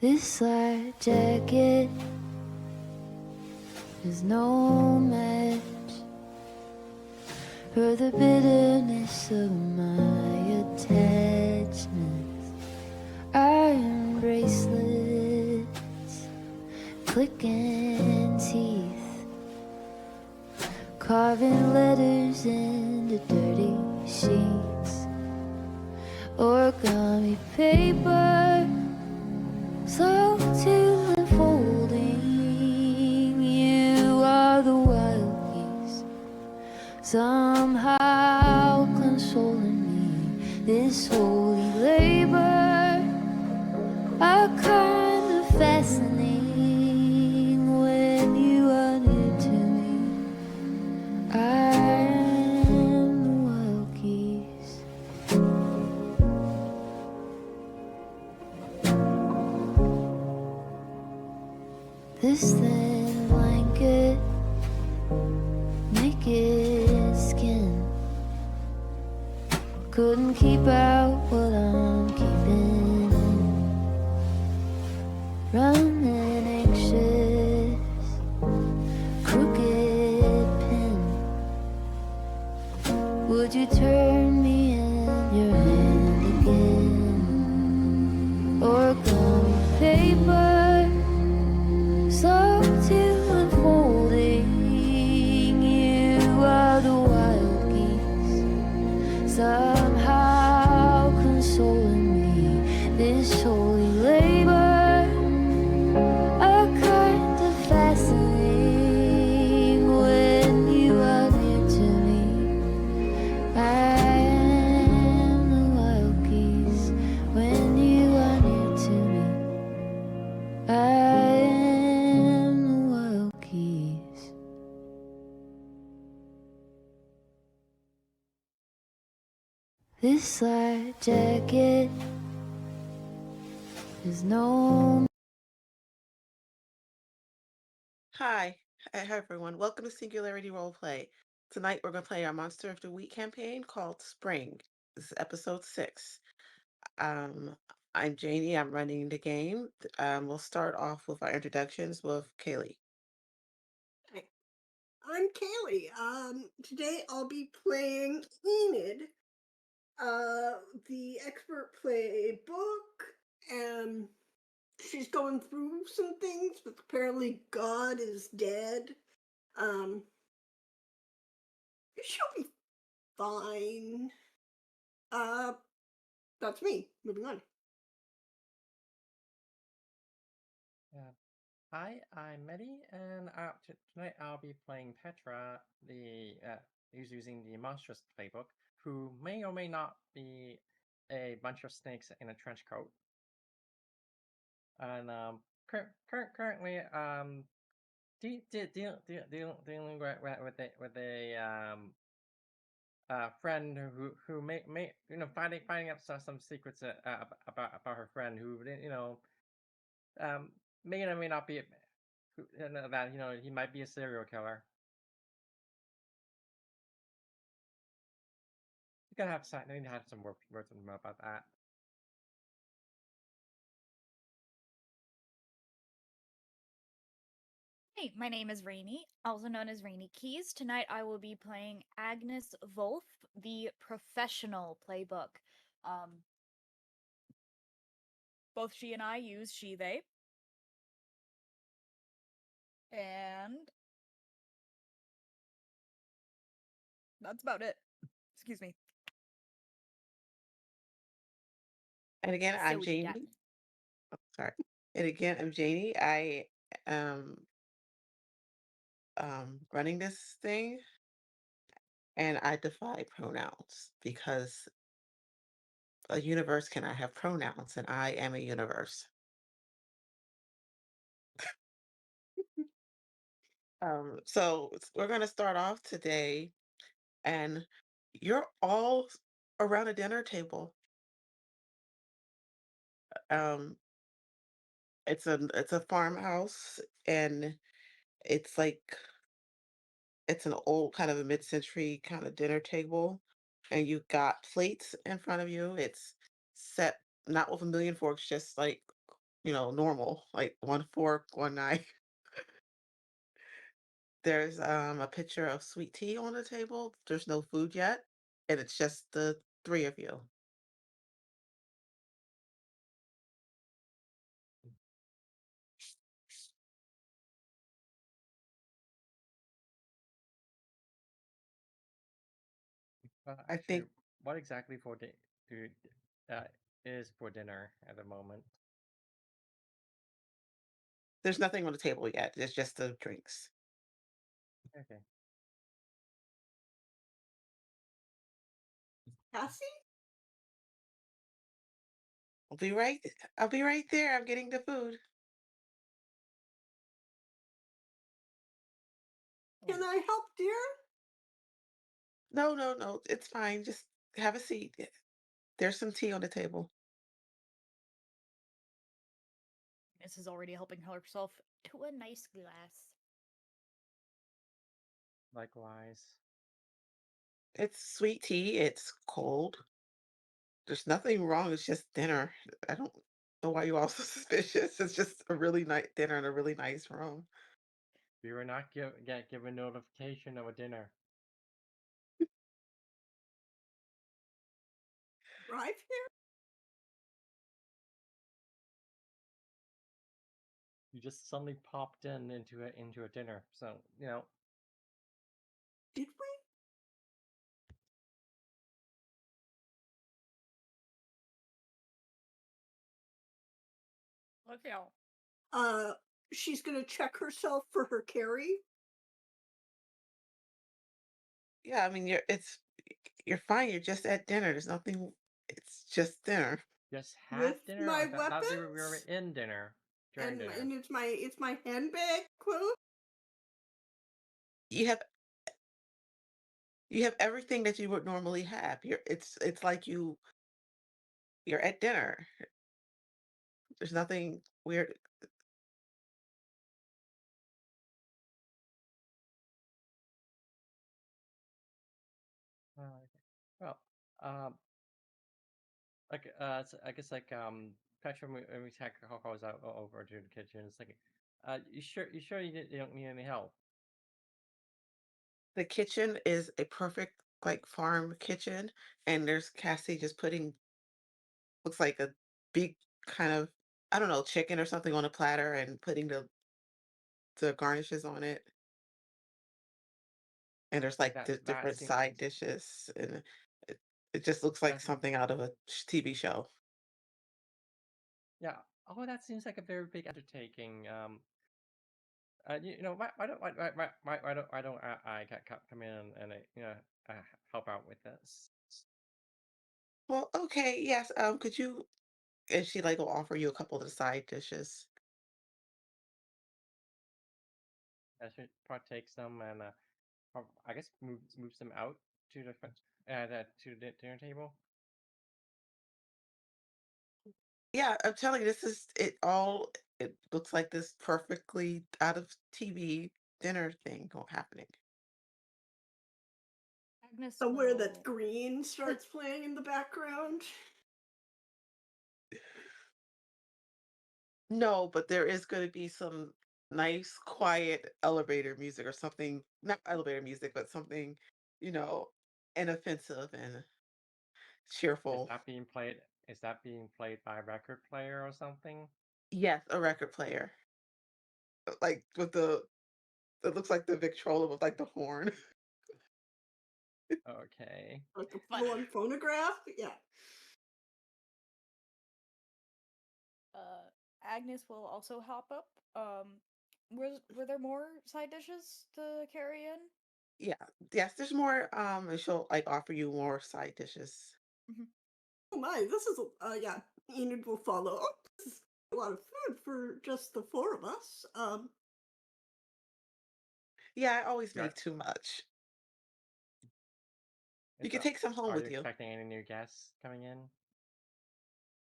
This light jacket is no match for the bitterness of my attachments. Iron bracelets, clicking teeth, carving letters into dirty sheets. Origami paper, slow to unfolding. You are the wild geese, somehow consoling me. This holy labor, a kind of fascinating when you are near to me. I am the wild geese. This thin blanket, naked skin, couldn't keep out what I'm keeping in. Running anxious, crooked pin. Would you turn me in your hand again? Origami paper, slow to unfolding. You are the wild geese, somehow consoling me. This holy labor, a kind of fascinating when you are near to me. I am the wild geese when you are near to me. I am the wild geese. This light jacket is no. Hi, everyone. Welcome to Singularity Roleplay. Tonight we're going to play our Monster of the Week campaign called Spring. This is episode 6. Um, I'm Janie. I'm running the game. We'll start off with our introductions with Kaylee. Hi, I'm Kaylee. Today I'll be playing Enid, the expert playbook, and she's going through some things, but apparently God is dead. Um, she'll be fine. Uh, that's me. Moving on. Hi, I'm Mehdi, and tonight I'll be playing Petra, who's using the Monstrous playbook, who may or may not be a bunch of snakes in a trench coat. And currently, dealing with a friend who may finding out some secrets about her friend who um may or may not be that he might be a serial killer. You gotta need to have some words with him about that. Hey, my name is Rainy, also known as Rainy Keys. Tonight I will be playing Agnes Wolf, the professional playbook. Both she and I use she, they. And that's about it. Excuse me. And again, So I'm we got Janie. Oh, sorry. And again, I'm Janie. I am running this thing, and I defy pronouns because a universe cannot have pronouns, and I am a universe. So we're going to start off today, and you're all around a dinner table. Um, it's a farmhouse, and it's like it's an old kind of a mid-century kind of dinner table, and you've got plates in front of you. It's set not with a million forks, just like normal, like one fork, one knife. There's a pitcher of sweet tea on the table. There's no food yet, and it's just the three of you. I Actually, think what exactly for do uh, is for dinner at the moment? there's nothing on the table yet. It's just the drinks. Okay. Cassie? I'll be right. I'll be right there. I'm getting the food. Can Oh, I help, dear? No, no, no. It's fine. Just have a seat. There's some tea on the table. Agnes is already helping herself to a nice glass. likewise. It's sweet tea. It's cold. There's nothing wrong. It's just dinner. I don't know why you all so suspicious. It's just a really nice dinner in a really nice room. We were not get given notification of a dinner. Drive here? You just suddenly popped into a dinner. So Did we? Look out. She's gonna check herself for her carry. Yeah, I mean, you're fine. You're just at dinner. There's nothing. It's just dinner. just With had dinner. my I thought we were weapons, in dinner during dinner. and it's my handbag quote. You have you have everything that you would normally have. It's like you're at dinner. There's nothing weird. Okay. Well, um, I guess Petra, when we take goes out over to the kitchen. It's like, you sure you don't need any help? The kitchen is a perfect like farm kitchen, and there's Cassie just putting looks like a big kind of I don't know chicken or something on a platter and putting the garnishes on it. And there's like That the that different seems side dishes, and it, it just looks like that seems something out of a TV show. yeah. Oh, that seems like a very big undertaking. Why don't come in and uh, help out with this? Well, okay, yes. Could you? And she like will offer you a couple of the side dishes. She partakes them and I guess moves them out to the dinner table. Yeah, I'm telling you, this is it all. It looks like this perfectly out of TV dinner thing happening. Agnes Somewhere that will. green starts playing in the background. No, but there is going to be some nice, quiet elevator music or something. Not elevator music, but something, you know, inoffensive and Is cheerful. that being played? Is that being played by a record player or something? Yes, a record player, like with it looks like the Victrola with like the horn. Okay. Like a Fun. full-on phonograph. Yeah. Agnes will also hop up. Were there more side dishes to carry in? Yeah, yes, there's more. And she'll like offer you more side dishes. Oh my, this is yeah. Enid will follow. Oh, this is a lot of food for just the four of us. Yeah, I always You're, make too much. You it's, can take some home are you with you. expecting any new guests coming in?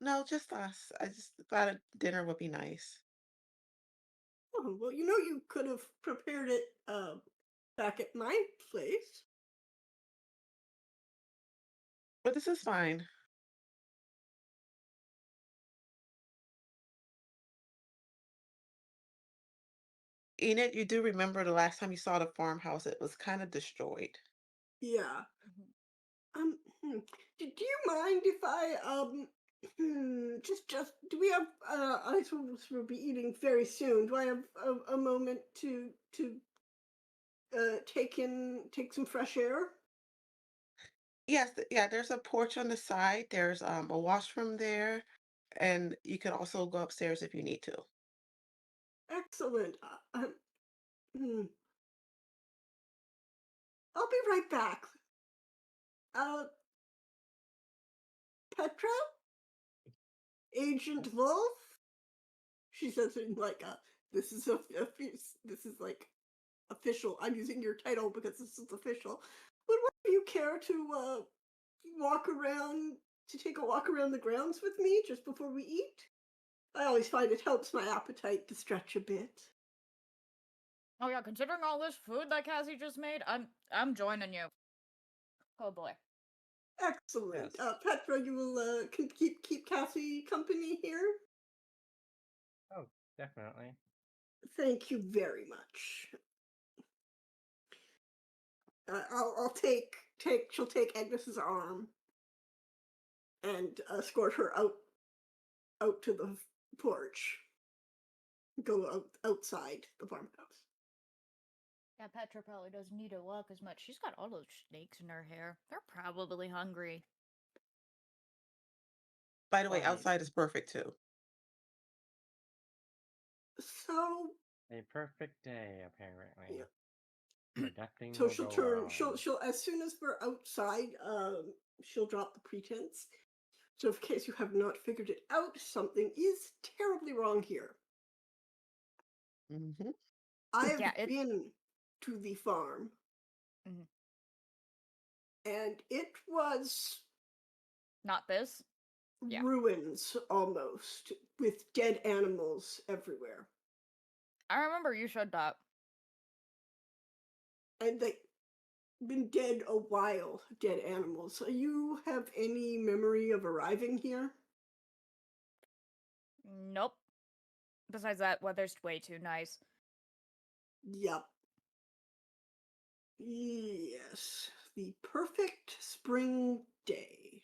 No, just us. I just thought a dinner would be nice. Oh, well, you could have prepared it back at my place. But this is fine. Enid, you do remember the last time you saw the farmhouse, it was kind of destroyed. Yeah. Mhm. Do you mind if I just do we have I suppose we'll be eating very soon. Do I have a moment to take some fresh air? Yes, yeah, there's a porch on the side. There's a washroom there, and you can also go upstairs if you need to. Excellent. Hmm, I'll be right back. Uh, Petra, Agent Wolf. She says it in like this is this is like official. I'm using your title because this is official. Would one of you care to walk around to take a walk around the grounds with me just before we eat? I always find it helps my appetite to stretch a bit. Oh yeah, considering all this food that Cassie just made, I'm joining you. Oh boy. Excellent. Yes. Petra, you will keep Cassie company here. Oh, definitely. Thank you very much. I'll take she'll take Agnes's arm and escort her out to the porch. Go outside the farmhouse. Yeah, Petra probably doesn't need to walk as much. She's got all those snakes in her hair. They're probably hungry. By the way, Well, outside is perfect too. So a perfect day, apparently. yeah. Where nothing So will she'll go turn. wrong. She'll as soon as we're outside. She'll drop the pretense. So, in case you have not figured it out, something is terribly wrong here. Hmm. I have Yeah, it. been to the farm, Mhm. and it was Not this. Yeah. ruins almost, with dead animals everywhere, I remember you said that. and they been dead a while. Dead animals. So you have any memory of arriving here? Nope. Besides that, weather's way too nice. Yep. Yes, the perfect spring day.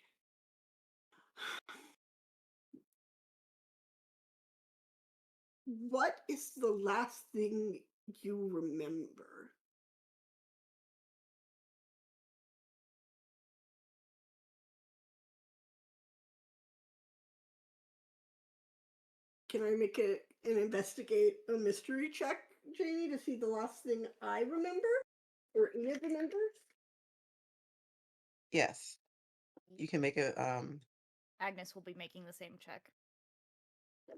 What is the last thing you remember? Can I make an investigate a mystery check, Janie, to see the last thing I remember or Enid remembers? Yes, you can make a Agnes will be making the same check.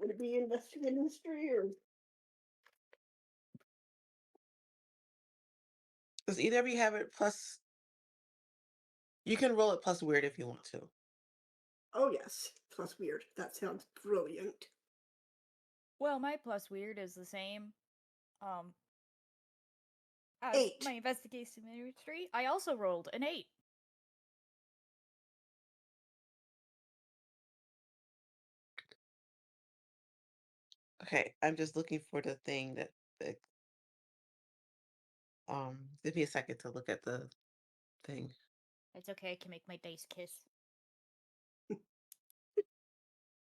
Would it be investigate mystery or Does either of you have it plus? You can roll it plus weird if you want to. oh yes, plus weird. That sounds brilliant. Well, my plus weird is the same. Um, as 8. my investigation mystery, I also rolled an 8. Okay, I'm just looking for the thing that give me a second to look at the thing. It's okay, I can make my dice kiss. Ooh,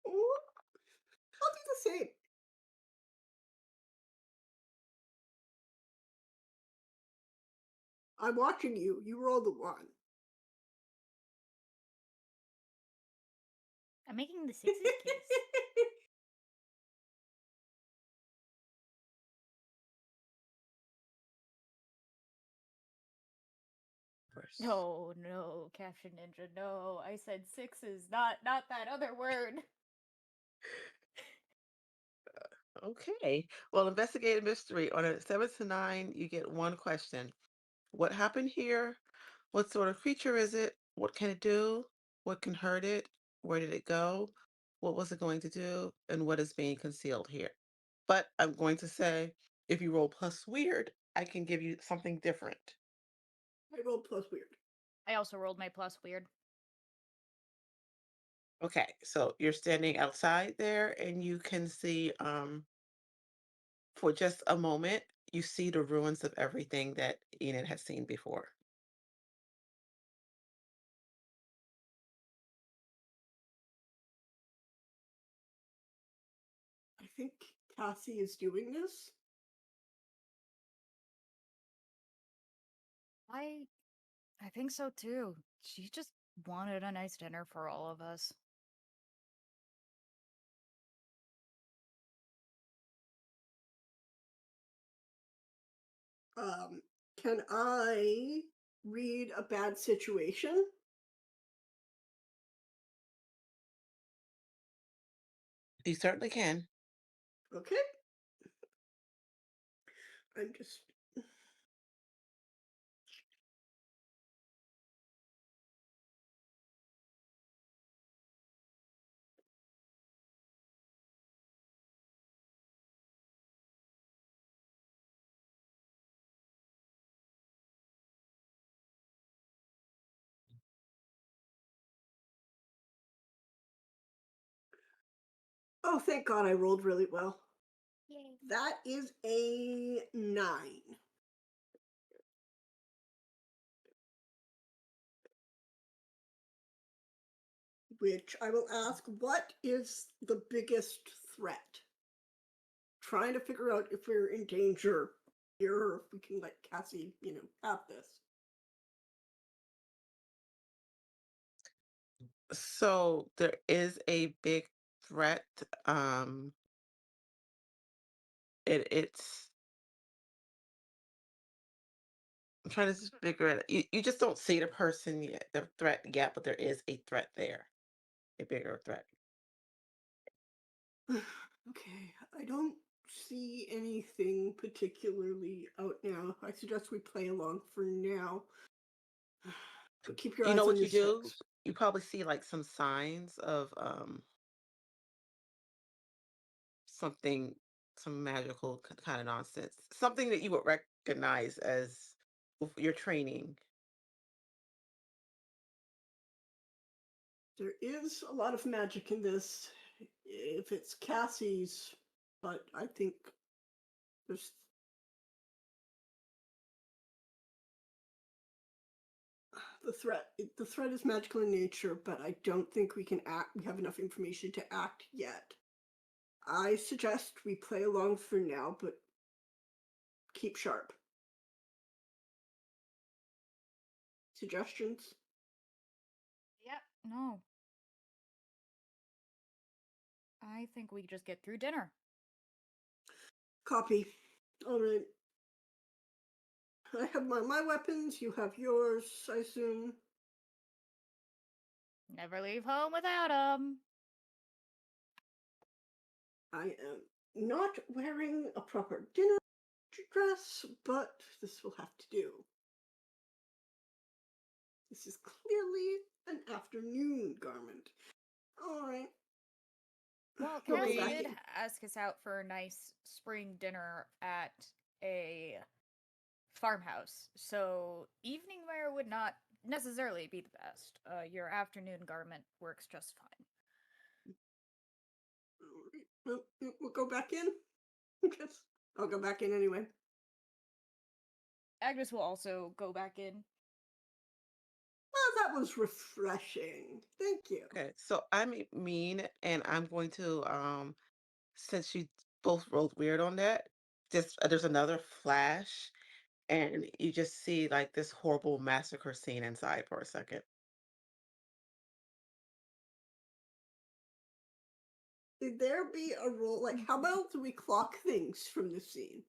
I'll do the same. I'm watching you. You roll the 1. I'm making the sixes kiss. First. No, Caption Ninja, no. I said sixes, not that other word. Okay. Well, investigative mystery on a 7 to 9, you get one question. What happened here? What sort of creature is it? What can it do? What can hurt it? Where did it go? What was it going to do? And what is being concealed here? But I'm going to say, if you roll plus weird, I can give you something different. I rolled plus weird. I also rolled my plus weird. Okay, so you're standing outside there and you can see for just a moment, you see the ruins of everything that Enid has seen before. I think Cassie is doing this. I think so too. She just wanted a nice dinner for all of us. Can I read a bad situation? You certainly can. Okay. I'm just. Oh, thank God I rolled really well. Yay. That is a 9. Which I will ask, what is the biggest threat? Trying to figure out if we're in danger here or if we can let Cassie, have this. So there is a big threat. It's I'm trying to just figure it. You just don't see the person yet, the threat yet, but there is a threat there, a bigger threat. Okay, I don't see anything particularly out now. I suggest we play along for now. But keep your You eyes know on what your you do? six. You probably see like some signs of something, some magical kind of nonsense, something that you would recognize as with your training. There is a lot of magic in this. If it's Cassie's, but I think there's the threat is magical in nature, but I don't think we have enough information to act yet. I suggest we play along for now, but keep sharp. Suggestions? Yep, no. I think we just get through dinner. Copy. All right. I have my weapons, you have yours, I assume. Never leave home without 'em. I am not wearing a proper dinner dress, but this will have to do. This is clearly an afternoon garment. All right. Well, We'll go Cassie back did in. ask us out for a nice spring dinner at a farmhouse, so evening wear would not necessarily be the best. Your afternoon garment works just fine. All right. Well, we'll go back in. Guess I'll go back in anyway. Agnes will also go back in. Well, that was refreshing. Thank you. Okay, so I'm mean, and I'm going to since you both rolled weird on that, just there's another flash, and you just see like this horrible massacre scene inside for a second. Did there be a rule? Like, how about do we clock things from the scene?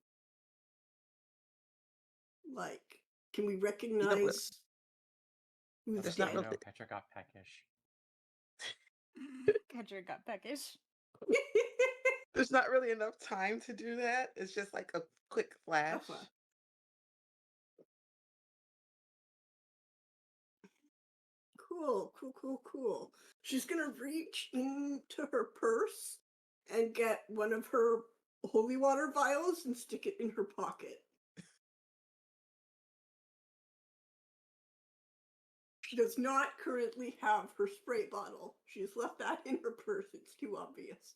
Like, can we You know, recognize who's there's Also, not you dead? really know, Petra got peckish. Kedra got peckish. there's not really enough time to do that. It's just like a quick flash. Okay. Cool. She's gonna reach into her purse and get one of her holy water vials and stick it in her pocket. She does not currently have her spray bottle. She has left that in her purse. It's too obvious.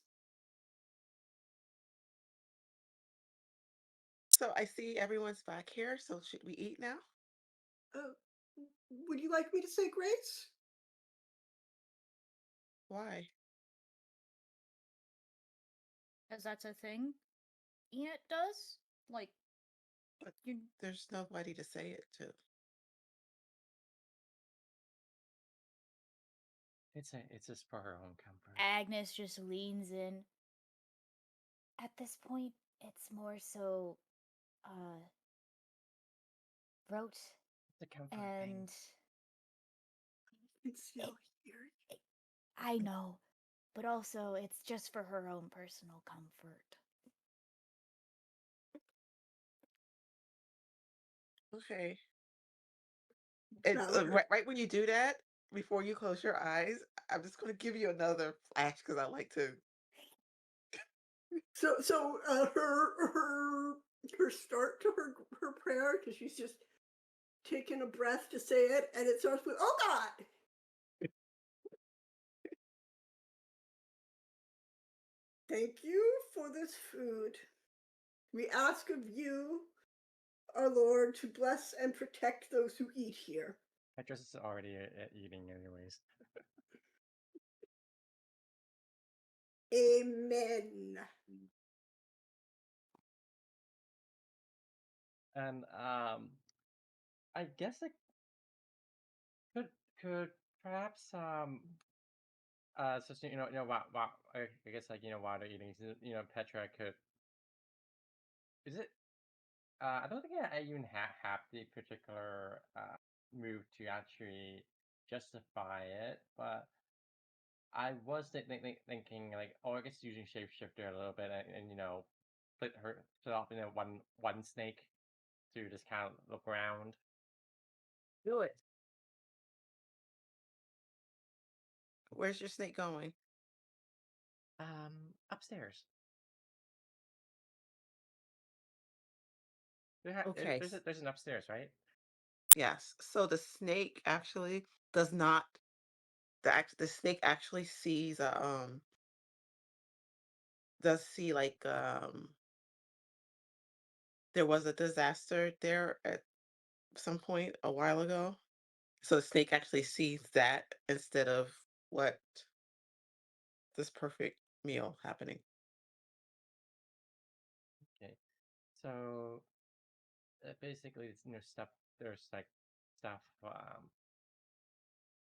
So I see everyone's back here. So should we eat now? Uh, would you like me to say grace? Why? Because that's a thing Enid does? Like, But you there's nobody to say it to. It's just for her own comfort. Agnes just leans in. At this point, it's more so rote It's a comfort thing. and It's still here. I know, but also it's just for her own personal comfort. Okay. And Valor. right when you do that, before you close your eyes, I'm just going to give you another flash because I like to. So her start to her prayer, because she's just taking a breath to say it, and it starts with, "Oh God." Thank you for this food. We ask of you, our Lord, to bless and protect those who eat here. Petrus is already eating anyways. Amen. And I guess I could perhaps so wow I guess like while they're eating Petra could is it I don't think I even have the particular move to actually justify it, but I was thinking like, oh, I guess using shapeshifter a little bit and split off one snake to just kind of look around. Do it. Where's your snake going? Upstairs. Okay. There's an upstairs, right? Yes. So the snake actually does not. The snake actually sees does see like there was a disaster there at some point a while ago. So the snake actually sees that instead of what this perfect meal happening. Okay. So basically, it's stuff. There's like stuff.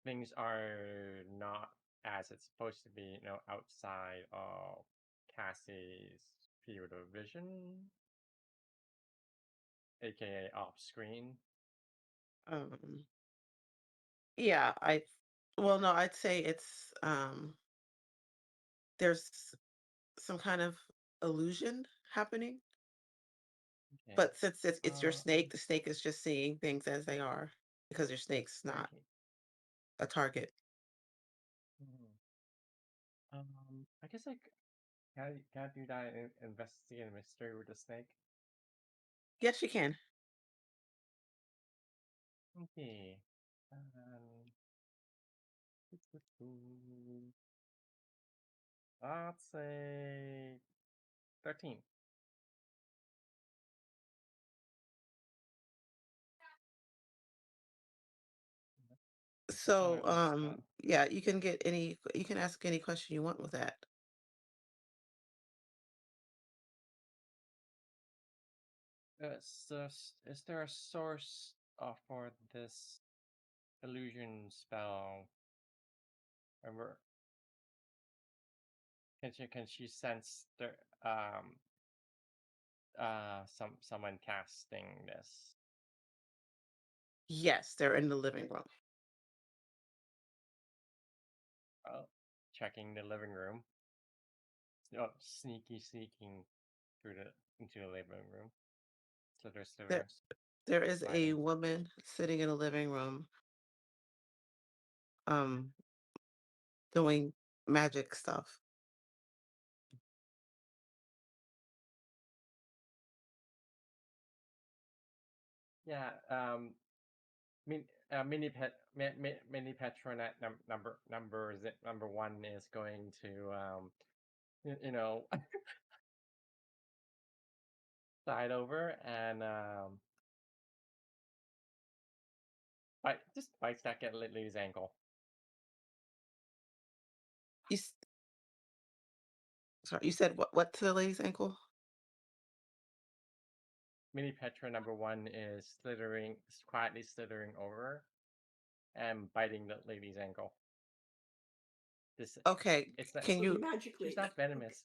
Things are not as it's supposed to be. Outside of Cassie's field of vision, aka off screen. Um, yeah, well, no, I'd say it's there's some kind of illusion happening. Okay. But since it's your Uh, snake, the snake is just seeing things as they are because your snake's not okay. a target. Mhm. I guess like can I do that and investigate a mystery with the snake? Yes, you can. Okay. Let's say 13. So, Alright, let's go. yeah, you can ask any question you want with that. Is there a source for this illusion spell? Remember, can she sense the someone casting this? Yes, they're in the living room. Oh, checking the living room. Oh, sneaking through into the living room. So there's There, there is a sliding. woman sitting in a living room, um, doing magic stuff. Yeah. Mini Petronet number one is going to slide over and just bites back at Lily's ankle. You s- sorry, you said what to the lady's ankle? Mini Petra number one is quietly slithering over and biting the lady's ankle. This Okay, it's not. can So you? magically, She's not okay. venomous.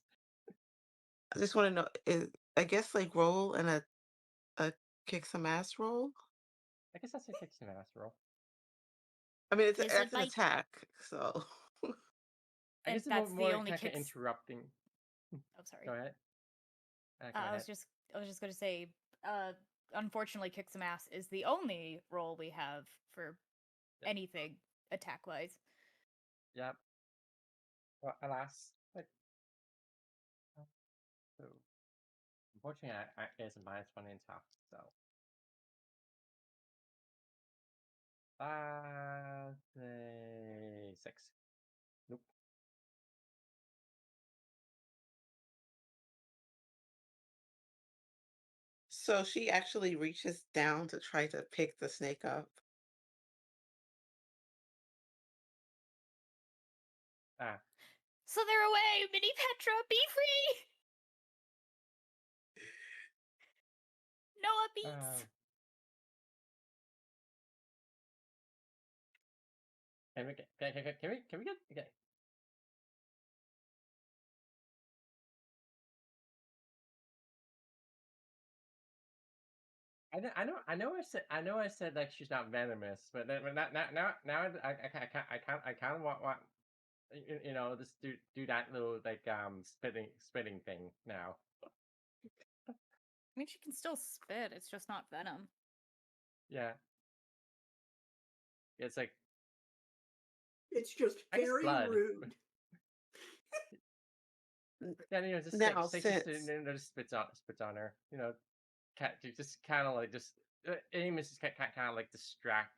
I just want to know. I guess like roll and a kick some ass roll. I guess that's a kick some ass roll. I mean, Is it that's an bite? attack. So I And guess it's that's the more only kind of kicks. interrupting. Oh, sorry. Go ahead. Go I ahead. was just going to say, unfortunately, kick some ass is the only role we have for Yep. anything attack wise. Yep. Well, alas, so unfortunately, I is a -1 in tough. So, say 6. Nope. so she actually reaches down to try to pick the snake up. Ah, So they're away! Mini Petra, be free! Noah beats! can we get okay? I know I said like she's not venomous, but then but now I kind of want just do that little like spitting thing now. I mean, she can still spit, it's just not venom. Yeah, it's like It's just I guess very blood. rude. Yeah, just Now, Snake since just spits on her. Cat just kind of like just aim is just kind of like distract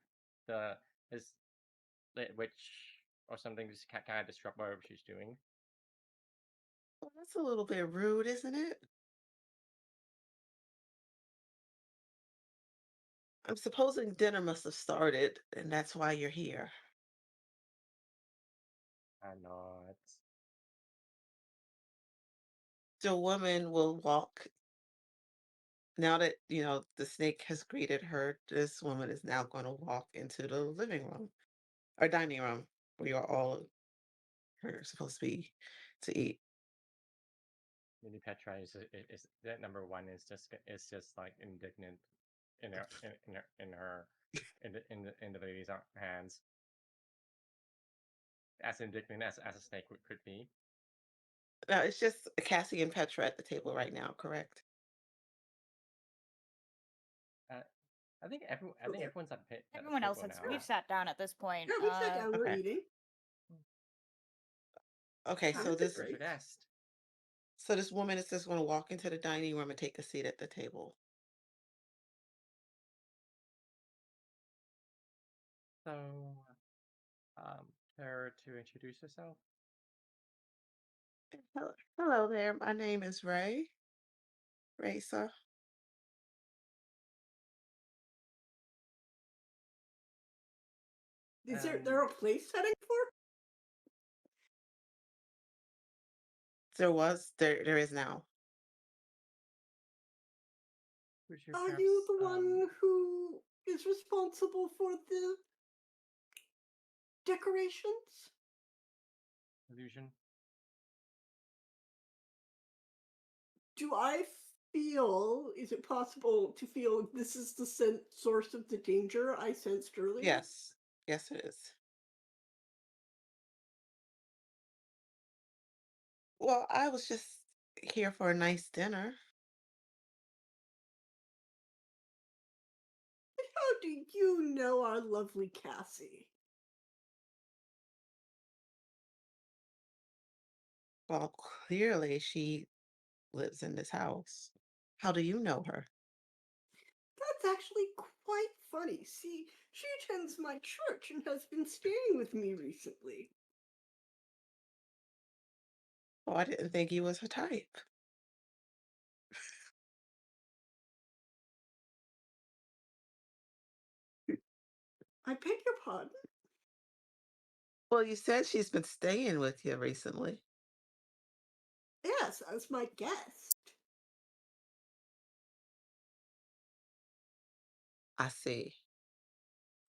the his witch or something, just kind of disrupt whatever she's doing. well, that's a little bit rude, isn't it? I'm supposing dinner must have started, and that's why you're here. I know it's The woman will walk now that the snake has greeted her. This woman is now going to walk into the living room or dining room where you're all are supposed to be to eat. Mini Petra is that number one is just like indignant in the lady's hands, as indignant as a snake could be. Now it's just Cassie and Petra at the table right now, correct? Uh, I think Okay. everyone's at Everyone else has. now. We've sat down at this point. Yeah, we sat down. We're Okay. eating. Okay, Ah, so that's a this great. Guest. so this woman is just going to walk into the dining room and take a seat at the table. So, care to introduce yourself? Hello there. My name is Ray. Raisa. Is there a place setting for? There is now. Would you Are perhaps, you the one who is responsible for the decorations? illusion? Do I feel, is it possible to feel this is the source of the danger I sensed earlier? Yes. Yes, it is. Well, I was just here for a nice dinner. How do you know our lovely Cassie? Well, clearly she lives in this house. How do you know her? That's actually quite funny. See, she attends my church and has been staying with me recently. Oh, I didn't think you was her type. I beg your pardon? Well, you said she's been staying with you recently. Yes, as my guest. I see.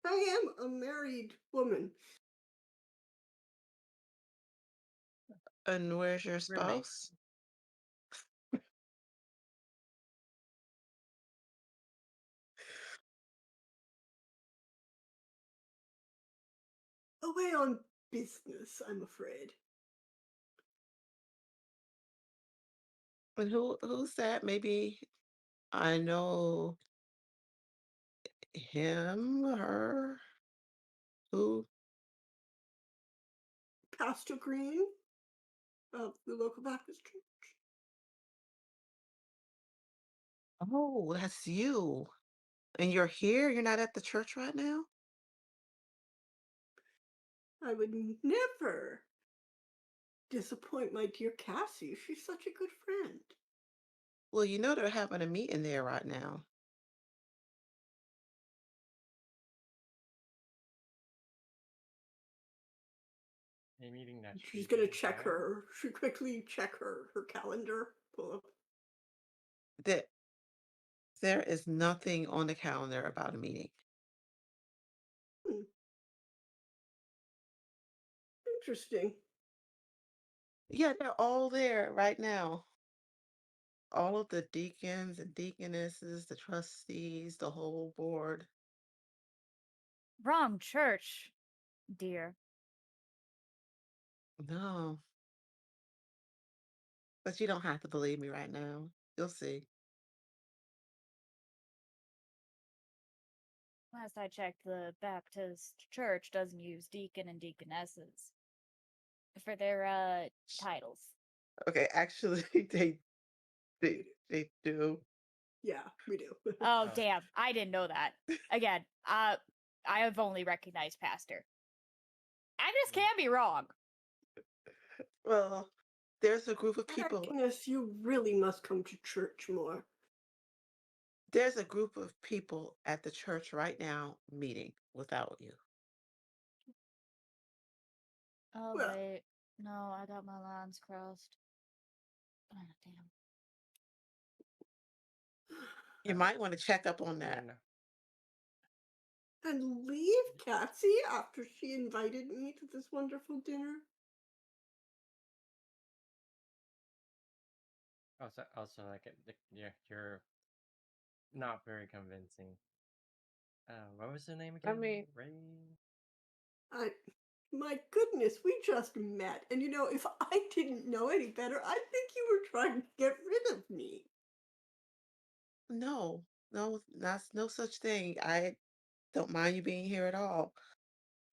I am a married woman. And where's your Roommate. spouse? Away on business, I'm afraid. And who's that? Maybe I know him, her, who? Pastor Green of the local Baptist church. Oh, that's you. And you're here? You're not at the church right now? I would never disappoint my dear Cassie. She's such a good friend. Well, you know they're having a meeting there right now. A meeting that She's she gonna didn't check have. her. She quickly check her calendar. Pull up. That there is nothing on the calendar about a meeting. Hmm, interesting. Yeah, they're all there right now. All of the deacons and deaconesses, the trustees, the whole board. Wrong church, dear. No, but you don't have to believe me right now. You'll see. Last I checked, the Baptist church doesn't use deacon and deaconesses for their titles. Okay, actually, they do. Yeah, we do. Oh, Oh, damn. I didn't know that. Again, I have only recognized pastor. I just mm. can't be wrong. Well, there's a group of people. Agnes, you really must come to church more. There's a group of people at the church right now meeting without you. Oh, Well, wait. No, I got my lines crossed. Oh, damn. You Uh, might want to check up on I that. don't know. and leave Cassie after she invited me to this wonderful dinner? Also, like, you're not very convincing. What was her name I again? mean, Ray. I, my goodness, we just met. And you know, if I didn't know any better, I'd think you were trying to get rid of me. no, no, that's no such thing. I don't mind you being here at all.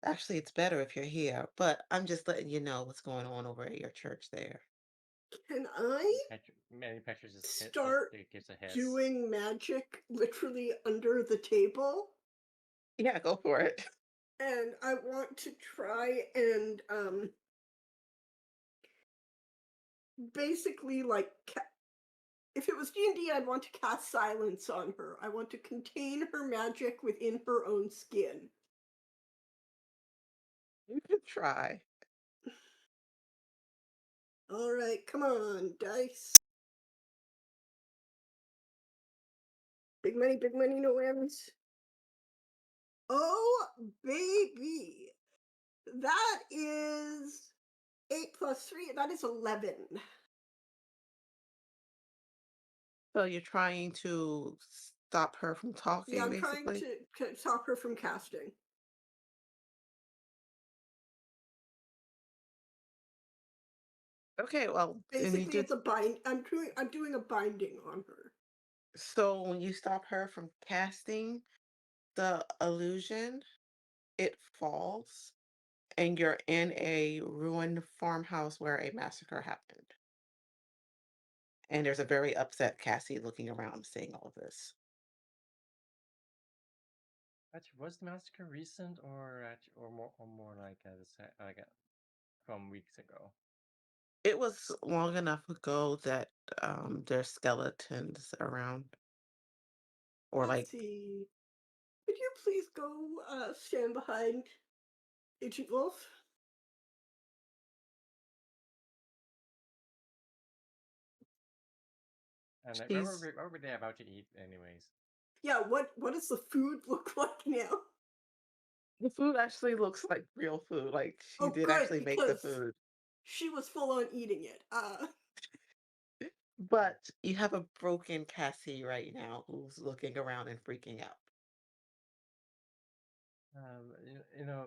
Actually, it's better if you're here, but I'm just letting you know what's going on over at your church there. Can I Manny Petra start gives a hiss. doing magic literally under the table? Yeah, go for it. And I want to try and basically like if it was D&D, I'd want to cast silence on her. I want to contain her magic within her own skin. You can try. All right, come on, dice. Big money, no whammies. Oh, baby. That is 8 plus 3. That is 11. So you're trying to stop her from Yeah, talking, I'm trying basically? to stop her from casting. Okay, well, and you Basically, did. it's a I'm doing a binding on her. So when you stop her from casting the illusion, it falls, and you're in a ruined farmhouse where a massacre happened. And there's a very upset Cassie looking around seeing all of this. Actually, was the massacre recent or more like from weeks ago? It was long enough ago that there's skeletons around, or Let's like see. Would you please go stand behind Agent Wolf? And like, She's what were they about to eat, anyways? Yeah, what does the food look like now? the food actually looks like real food. Like she Oh, did good, actually make the because food. she was full on eating it. But you have a broken Cassie right now who's looking around and freaking out. You know,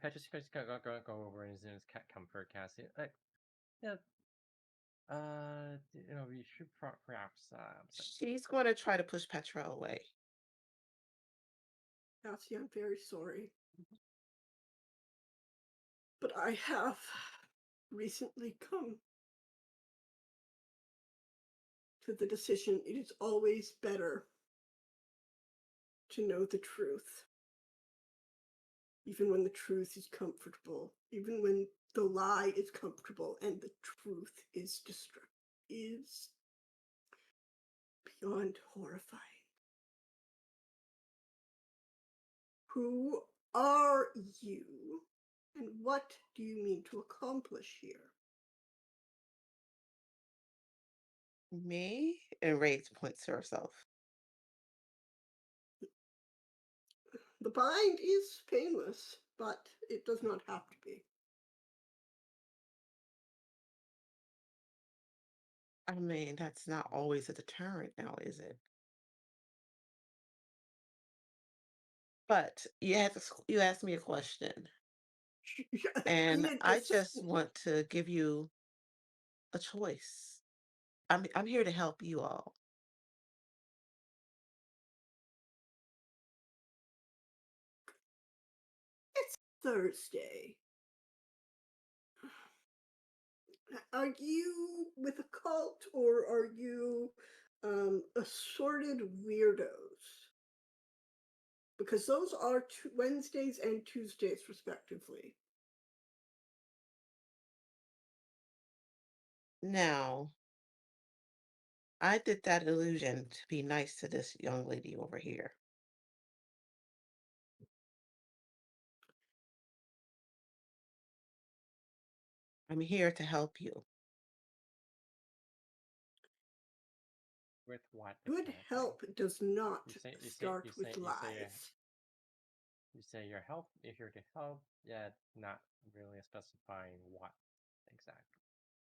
Petrus go over and just comfort Cassie. Like, yeah, you know, we should perhaps She's going to try to push Petra away. Cassie, I'm very sorry. But I have recently come to the decision it is always better to know the truth. Even when the truth is comfortable, even when the lie is comfortable and the truth is beyond horrifying. Who are you, and what do you mean to accomplish here? Me? And Rage points to herself. The bind is painless, but it does not have to be. I mean, that's not always a deterrent now, is it? But you asked me a question, and I just want to give you a choice. I'm here to help you all. It's Thursday. Are you with a cult, or are you assorted weirdos? Because those are Wednesdays and Tuesdays, respectively. Now, I did that illusion to be nice to this young lady over here. I'm here to help you. with what Good exactly? help does not You start with you lies. you say you're here to help, yet not really specifying what exactly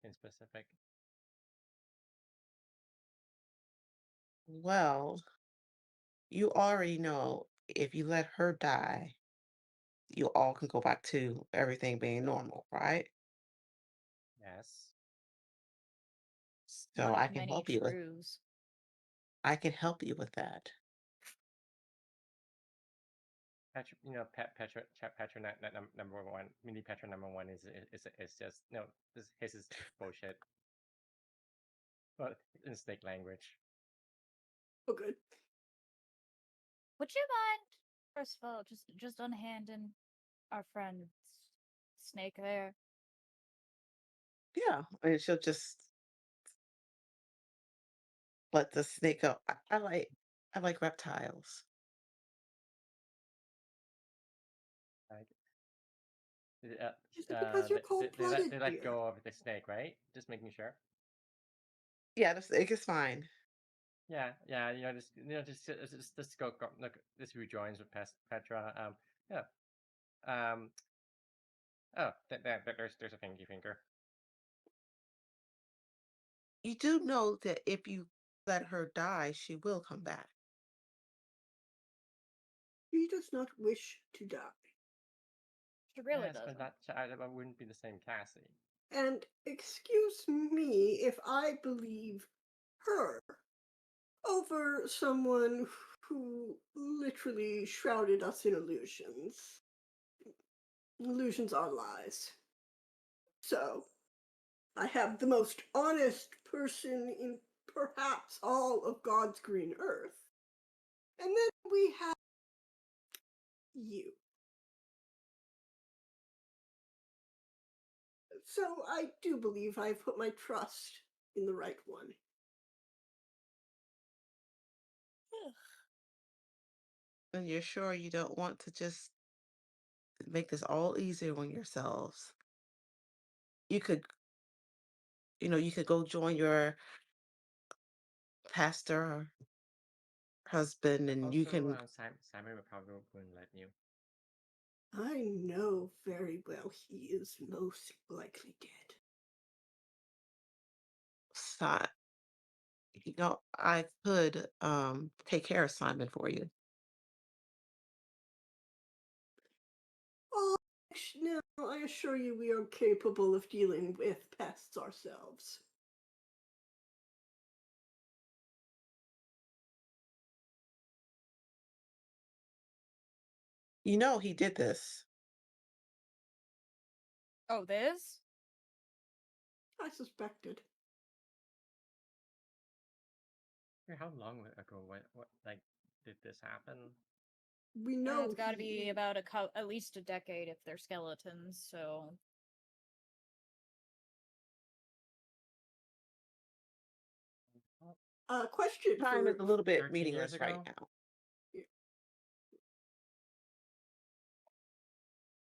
in specific. Well, you already know if you let her die, you all can go back to everything being normal, right? Yes. So One I of can many help you with truths. that. Petra, you know, Petra number one, mini Petra number one is just no, his is bullshit. But in snake language. Oh, good. Would you mind, first of all, just unhanding our friend Snake there? Yeah, and she'll just let the snake go. I like reptiles. Like, Is it because you're cold-blooded, they let dear? go of the snake, right? Just making sure. Yeah, the snake is fine. Yeah, you know, just go look. This rejoins with Petra. Yeah. Oh, there's a fingy finger. You do know that if you let her die, she will come back. He does not wish to die. She really Yes, but doesn't. that wouldn't be the same Cassie. And excuse me if I believe her over someone who literally shrouded us in illusions. Illusions are lies. So, I have the most honest person in perhaps all of God's green earth. And then we have you. So I do believe I've put my trust in the right one. And you're sure you don't want to just make this all easier on yourselves? You could, you could go join your pastor or husband, and you Also, can. Simon would probably wouldn't let you. I know very well he is most likely dead. I could take care of Simon for you. Oh, no, I assure you we are capable of dealing with pests ourselves. You know he did this. Oh, this? I suspected. How long ago? What like did this happen? We know It's got to be he- about at least a decade if they're skeletons. So question Time is for a little bit 13 years meaningless right ago. now.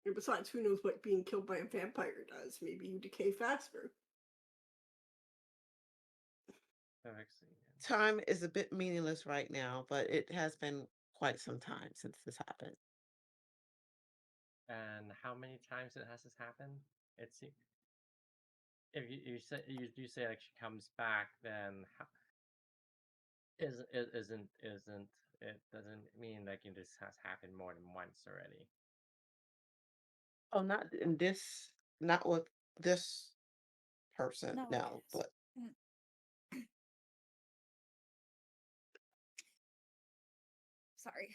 and besides, who knows what being killed by a vampire does? Maybe you decay faster. Time is a bit meaningless right now, but it has been quite some time since this happened. And how many times has this happened? It's if you say like she comes back, then isn't it doesn't mean like this has happened more than once already. Oh, not with this person, no, no, it is. but Sorry,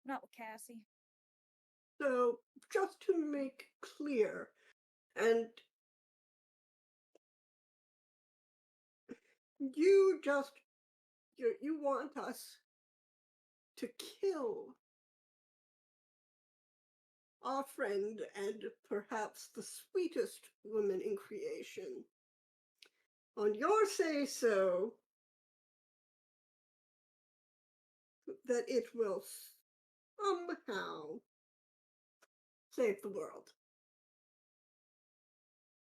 not with Cassie. So, just to make clear, and you want us to kill our friend and perhaps the sweetest woman in creation. On your say so, that it will somehow save the world.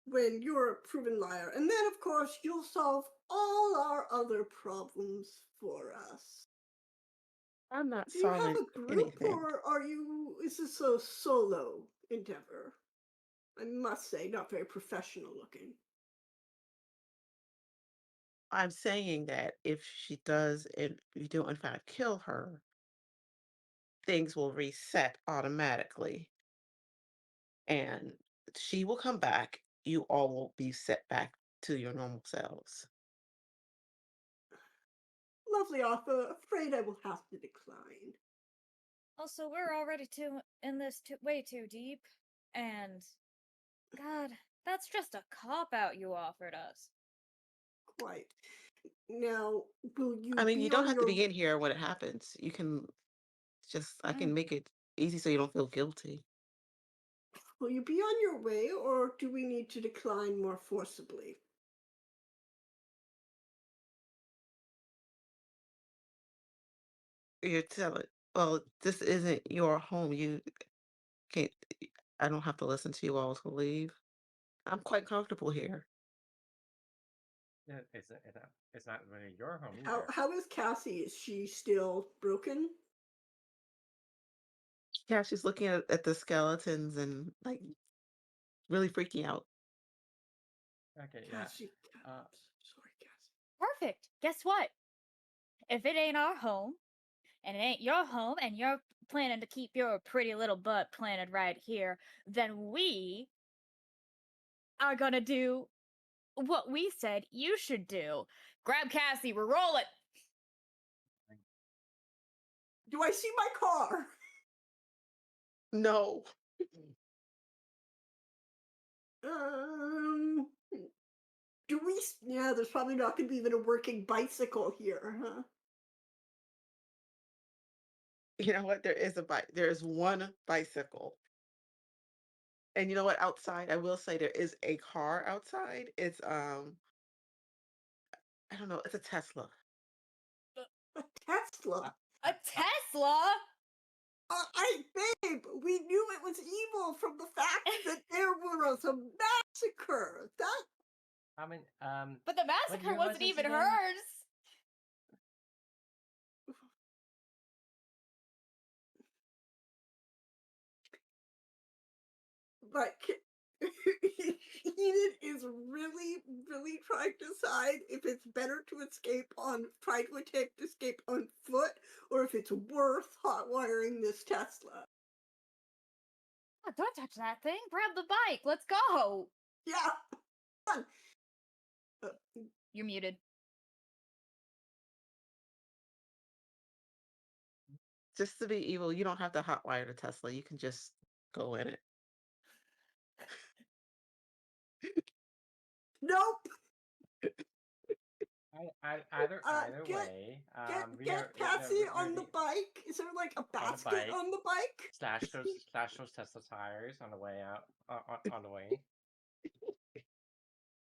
When you're a proven liar. And then, of course, you'll solve all our other problems for us. I'm not Do you have solving a group, anything. or is this a solo endeavor? I must say, not very professional looking. I'm saying that if she does, and you do in fact kill her, things will reset automatically, and she will come back. You all will be set back to your normal selves. Lovely offer. Afraid I will have to decline. Also, we're already in this way too deep, and God, that's just a cop out you offered us. Quite. Now, will you I mean, you be don't on have to your be in here when it happens. I can make it easy so you don't feel guilty. Will you be on your way, or do we need to decline more forcibly? You're telling, well, this isn't your home. You can't, I don't have to listen to you all to leave. I'm quite comfortable here. Yeah, it's not really your home either. How is Cassie? Is she still broken? Yeah, she's looking at the skeletons and like really freaking out. Okay, yeah. Cassie. Sorry, Cassie. Perfect. Guess what? If it ain't our home, and it ain't your home, and you're planning to keep your pretty little butt planted right here, then we are gonna do what we said you should do. Grab Cassie, we're rolling. Do I see my car? No. Do we? Yeah, there's probably not going to be even a working bicycle here, huh? You know what? There is a bike. There is one bicycle. And you know what? Outside, I will say there is a car outside. It's I don't know, it's a Tesla. A Tesla. A Tesla? Babe, we knew it was evil from the fact that there was a massacre. That I mean, But the what massacre year was wasn't this even again? hers. like Enid is really, really trying to decide if it's better to try to escape on foot, or if it's worth hot wiring this Tesla. Oh, don't touch that thing. Grab the bike. Let's go. Yeah. Come on. You're muted. Just to be evil, you don't have to hotwire the Tesla. You can just go in it. Nope. Either Get way, we get are Cassie on the bike. Is there like a on the basket bike. on the bike? slash those Tesla tires on the way out on the way.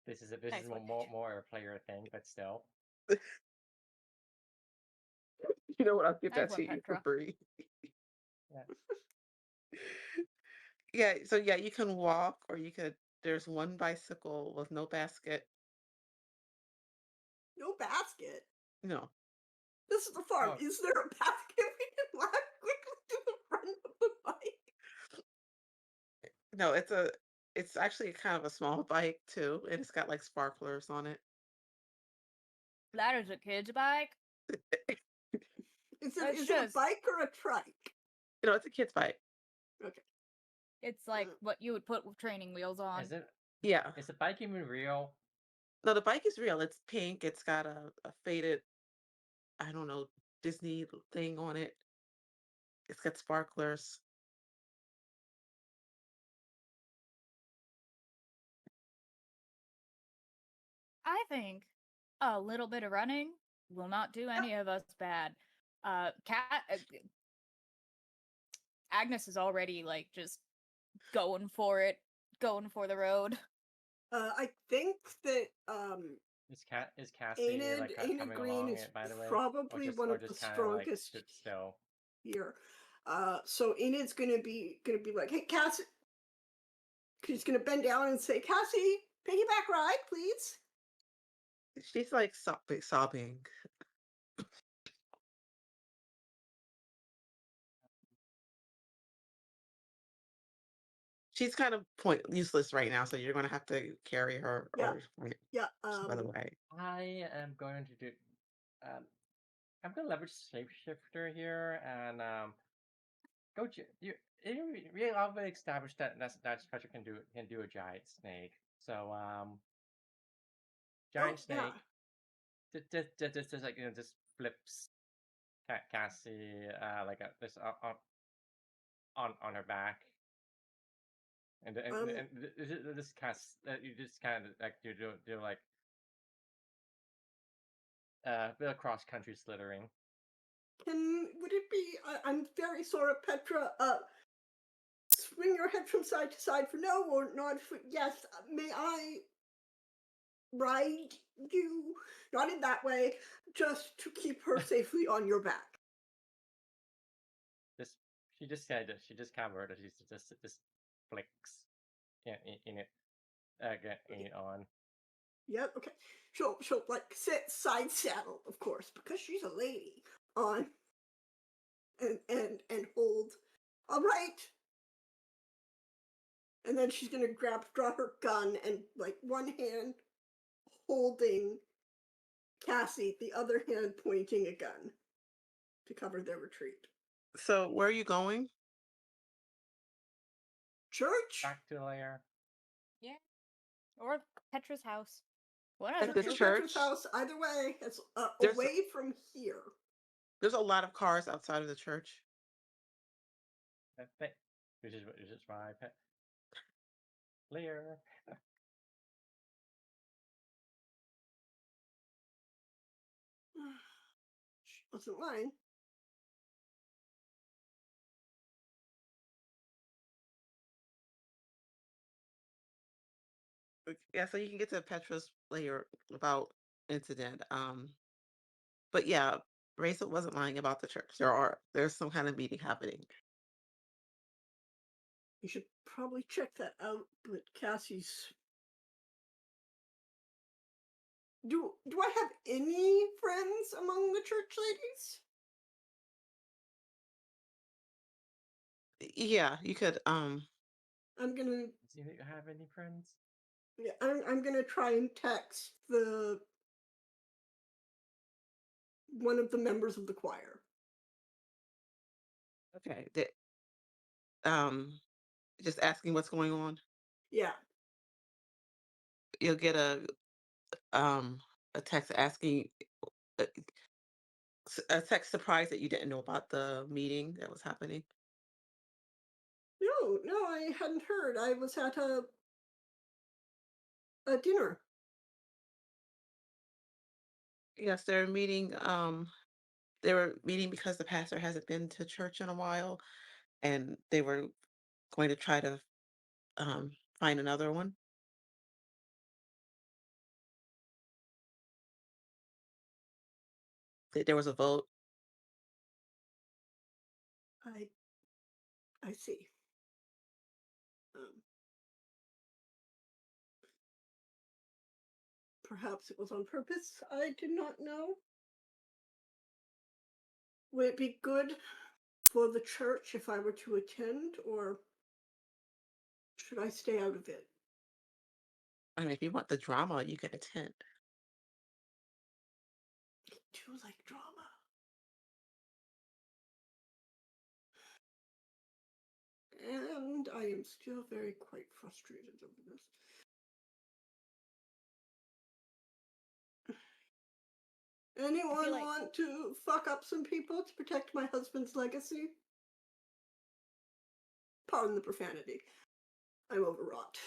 This is Nice one. more a player thing, but still. You know what? I'll give Nice that one, to you for Petra. free. Yeah. Yeah, so yeah, you can walk or there's one bicycle with no basket. No basket. No. This is the farm. Oh. Is there a basket we can walk quickly to the front of the bike? No, it's actually kind of a small bike too, and it's got like sparklers on it. That is a kid's bike. Is That's it a just- bike or a trike? You know, it's a kid's bike. Okay. It's like what you would put with training wheels on. Is it? Yeah. Is the bike even real? No, the bike is real. It's pink. It's got a faded, I don't know, Disney thing on it. It's got sparklers. I think a little bit of running will not do any of us bad. Agnes is already like just going for it, going for the road. I think that Is Cassie Enid like coming Green along is it, by the way? probably one of the strongest stood still. here. So Enid's gonna be like, hey Cassie, she's gonna bend down and say, Cassie, piggyback ride, please. She's like sobbing. She's kind of useless right now, so you're gonna have to carry her Yeah. or Yeah. by the way. I am going to do. I'm going to leverage Shapeshifter here and go. You really already established that Spectre can do a giant snake. So giant snake. Just like just flips Cassie like this on her back. And this cast you just kind of like do like a bit of cross country slithering. Would it be? I'm very sorry, Petra. Swing your head from side to side for no or nod for yes. May I ride you? Not in that way, just to keep her safely on your back. She just kind of just flicks in it on. Yep. Okay. She'll like sit side saddle, of course, because she's a lady. On and hold. All right. And then she's gonna draw her gun, and like one hand holding Cassie, the other hand pointing a gun to cover their retreat. So where are you going? Church? Back to the lair. Yeah. Or Petra's house. One At of the the two. church? House, either way, it's There's- away from here. There's a lot of cars outside of the church. Which is why pet lair. She wasn't lying. Yeah, so you can get to Petra's layer about incident. But yeah, Rachel wasn't lying about the church. There's some kind of meeting happening. You should probably check that out, but Cassie's. Do I have any friends among the church ladies? Yeah, you could. I'm gonna. Do you have any friends? Yeah, I'm gonna try and text one of the members of the choir. Okay. Just asking what's going on. Yeah, You'll get a text asking a, a text surprise that you didn't know about the meeting that was happening. no, I hadn't heard. I was at a dinner. Yes, they're meeting. They were meeting because the pastor hasn't been to church in a while, and they were going to try to um find another one. There was a vote. I see. Um, Perhaps it was on purpose. I did not know. Would it be good for the church if I were to attend, or should I stay out of it? I mean, if you want the drama, you can attend. I do like drama. And I am still very quite frustrated over this. Anyone like- want to fuck up some people to protect my husband's legacy? Pardon the profanity. I'm overwrought.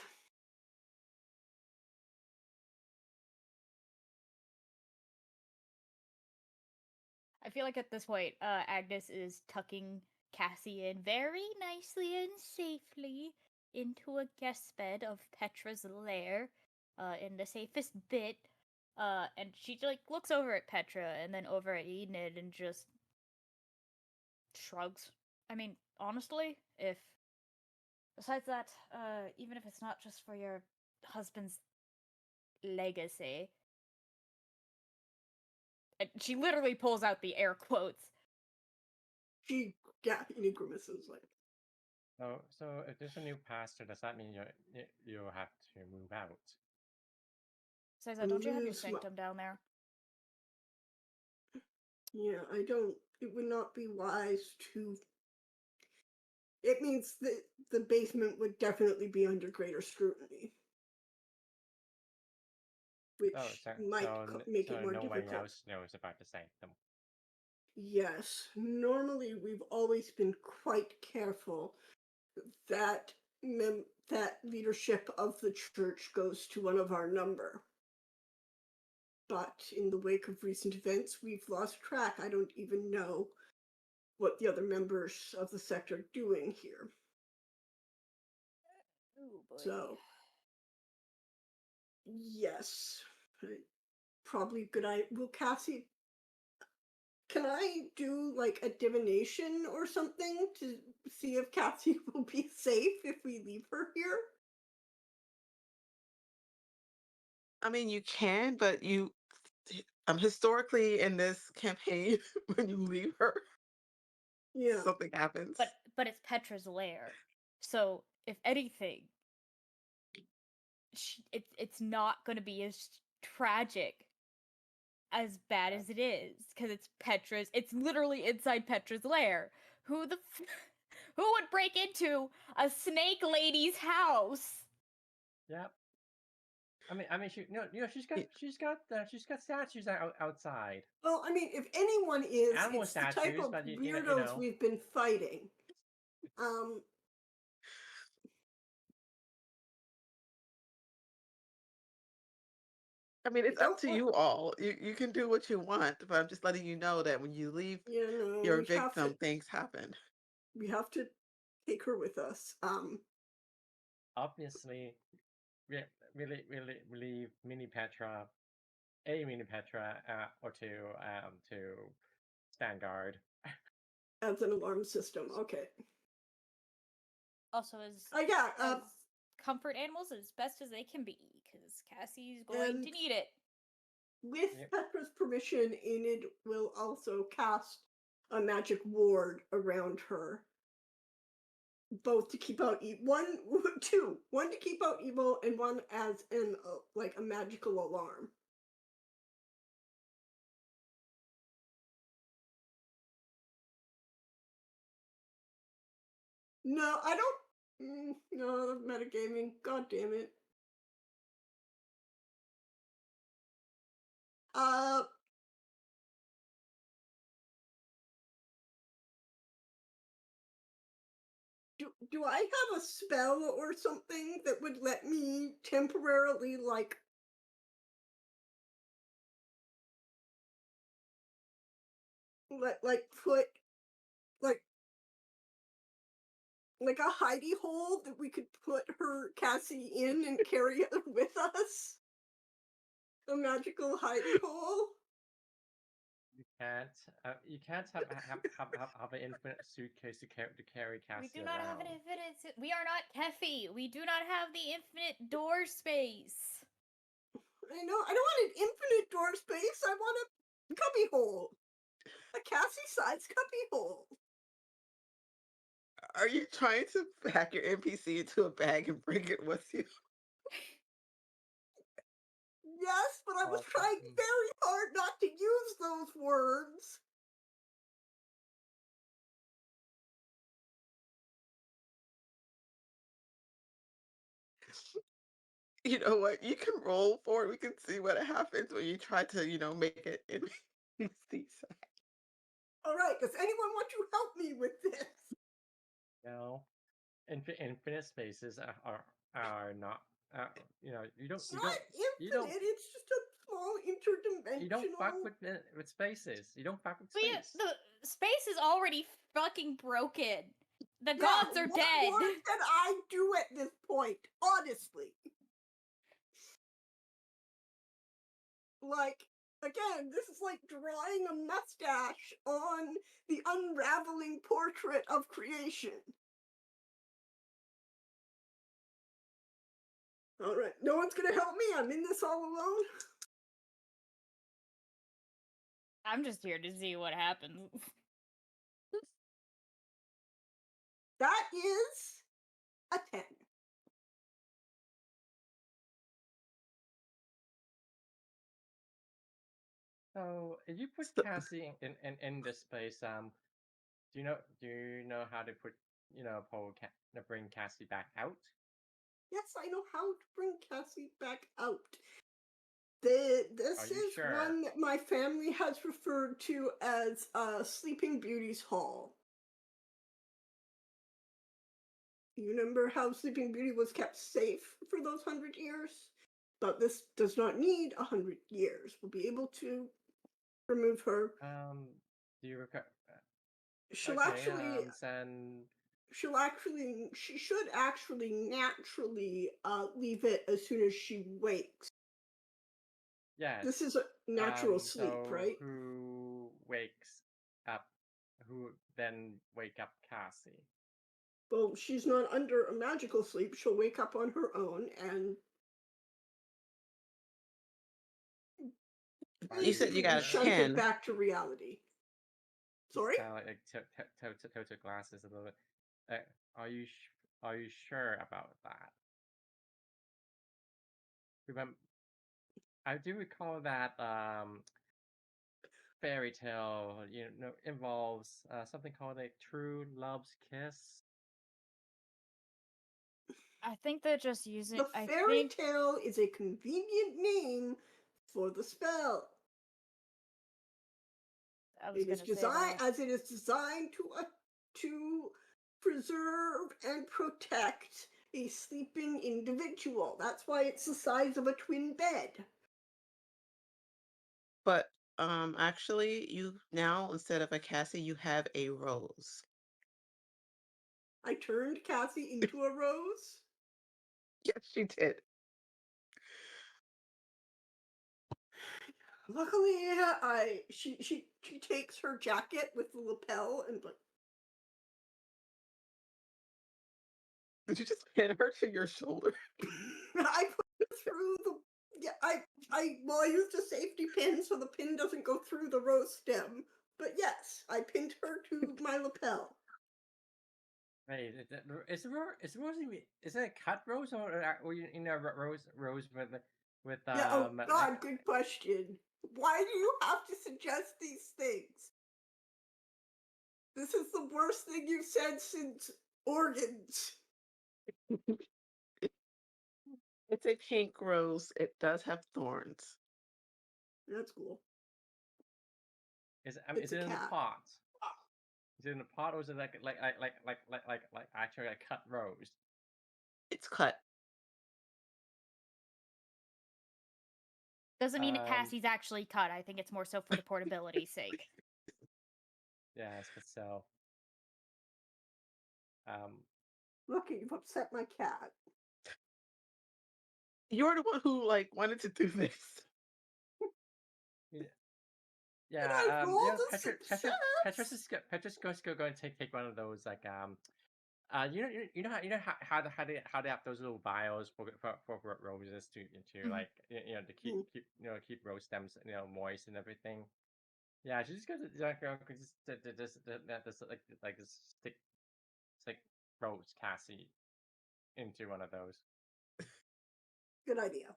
I feel like at this point, Agnes is tucking Cassie in very nicely and safely into a guest bed of Petra's lair, in the safest bit. And she like looks over at Petra and then over at Enid and just shrugs. I mean, honestly, if besides that, even if it's not just for your husband's legacy, and she literally pulls out the air quotes. Enid grimaces like. So if there's a new pastor, does that mean you have to move out? Says, don't you have your Lose my- sanctum down there? Yeah, I don't. It would not be wise to. It means that the basement would definitely be under greater scrutiny, which Oh, might make it more no one difficult. else knows about the sanctum. Yes, normally we've always been quite careful that that leadership of the church goes to one of our number. But in the wake of recent events, we've lost track. I don't even know what the other members of the sect are doing here. Oh boy. So, yes, probably good. Will Cassie? Can I do like a divination or something to see if Cassie will be safe if we leave her here? I mean, you can, but historically in this campaign, when you leave her, Yeah. something happens. But it's Petra's lair, so if anything, it's not going to be as tragic as bad as it is because it's Petra's. It's literally inside Petra's lair. Who would break into a snake lady's house? Yep. I mean, she's got statues outside. Well, I mean, if anyone is, Animal it's the type statues, of but you weirdos know. we've been fighting. I mean, it's don't up to want- you all. You can do what you want, but I'm just letting you know that when you leave Yeah, no, your we have victim, to. things happen. We have to take her with us. Obviously, really leave Mini Petra, or two, to Vanguard. As an alarm system. Okay. Also, as Yeah. comfort animals as best as they can be, because Cassie's going And to need it. with Yep. Petra's permission, Enid will also cast a magic ward around her, both to keep out one to keep out evil, and one as an like a magical alarm. No, I don't. No, metagaming. God damn it. Do I have a spell or something that would let me temporarily like put like a hidey hole that we could put her Cassie in and carry her with us? A magical hidey hole? You can't have an infinite suitcase to carry Cassie We do not have an around. infinite. We are not Keffy. We do not have the infinite door space. I know. I don't want an infinite door space. I want a cubby hole. A Cassie-sized cubby hole. Are you trying to pack your NPC into a bag and bring it with you? Yes, but I was Oh, trying very hard not to use those words. You know what? You can roll for it. We can see what happens when you try to, make it NPC. All right, does anyone want to help me with this? No, infinite spaces are not. You don't It's not you don't infinite, it's just a small interdimensional. you don't fuck with spaces. You don't fuck with But yeah, space. the space is already fucking broken. The Yeah, gods are what dead. more can I do at this point? Honestly. Like, again, this is like drawing a mustache on the unraveling portrait of creation. All right, no one's gonna help me. I'm in this all alone. I'm just here to see what happens. That is a 10. So if you put So- Cassie in this space, do you know how to put bring Cassie back out? Yes, I know how to bring Cassie back out. This Are you is sure? one that my family has referred to as Sleeping Beauty's Hall. You remember how Sleeping Beauty was kept safe for those 100 years? But this does not need 100 years. We'll be able to remove her. Do you recall? She'll Okay, actually, then she should actually naturally leave it as soon as she wakes. yes. This is a natural sleep, So right? who wakes up? Who then wake up Cassie? Well, she's not under a magical sleep. She'll wake up on her own and You said you got a shunted 10. back to reality. Sorry? Kind of like total glasses a little bit. Are you sure about that? Remember, I do recall that fairy tale, involves something called a true love's kiss. I think they're just using. The fairy tale is a convenient name for the spell. It is designed as it is designed to preserve and protect a sleeping individual. That's why it's the size of a twin bed. But actually, you now, instead of a Cassie, you have a Rose. I turned Cassie into a rose. Yes, she did. Luckily, she takes her jacket with the lapel and like Did you just pin her to your shoulder? I put it through the yeah I used a safety pin so the pin doesn't go through the rose stem. But yes, I pinned her to my lapel. Wait, is rose is it a cut rose or rose with Yeah. Oh God, good question. Why do you have to suggest these things? This is the worst thing you've said since organs. It's a pink rose. It does have thorns. That's cool. is It's it a in the cat. pot? Is it in the pot or is it like actually a cut rose? It's cut. Doesn't mean that Um, Cassie's actually cut. I think it's more so for the portability's sake. yes, but so Look, you've upset my cat. You're the one who like wanted to do this. yeah, I rolled yeah, a success. Petrus goes go and take one of those like you know how they have those little vials for roses to Mhm. like to keep keep rose stems moist and everything. Yeah, she just goes just like stick rose Cassie into one of those. Good idea.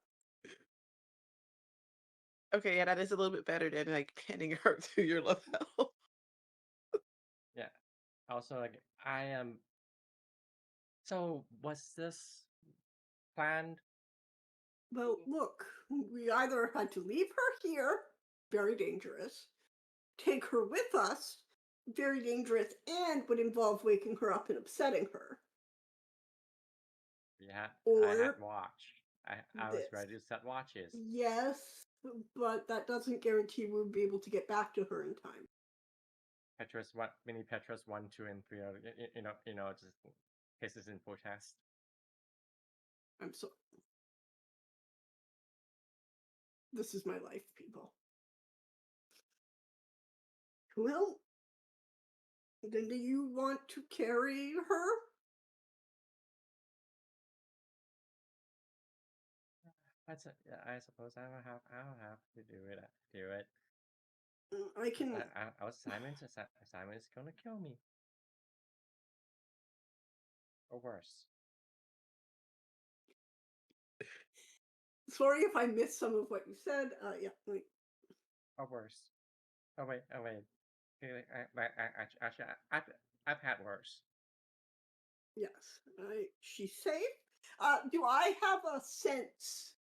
Okay, yeah, that is a little bit better than like pinning her to your lapel. Yeah. Also, like I am. So was this planned? Well, look, we either had to leave her here, very dangerous, take her with us, very dangerous, and would involve waking her up and upsetting her. I had Or watch. I was this. ready to set watches. Yes, but that doesn't guarantee we'll be able to get back to her in time. Mini Petrus 1, 2, and 3 are just cases in protest. I'm sorry. This is my life, people. Well, then do you want to carry her? Yeah, I suppose I'll have to do it. I can. Simon is gonna kill me. Or worse. Sorry if I missed some of what you said. Yeah. Wait. Or worse. Oh wait. Actually, I've had worse. Yes. She's safe. Do I have a sense,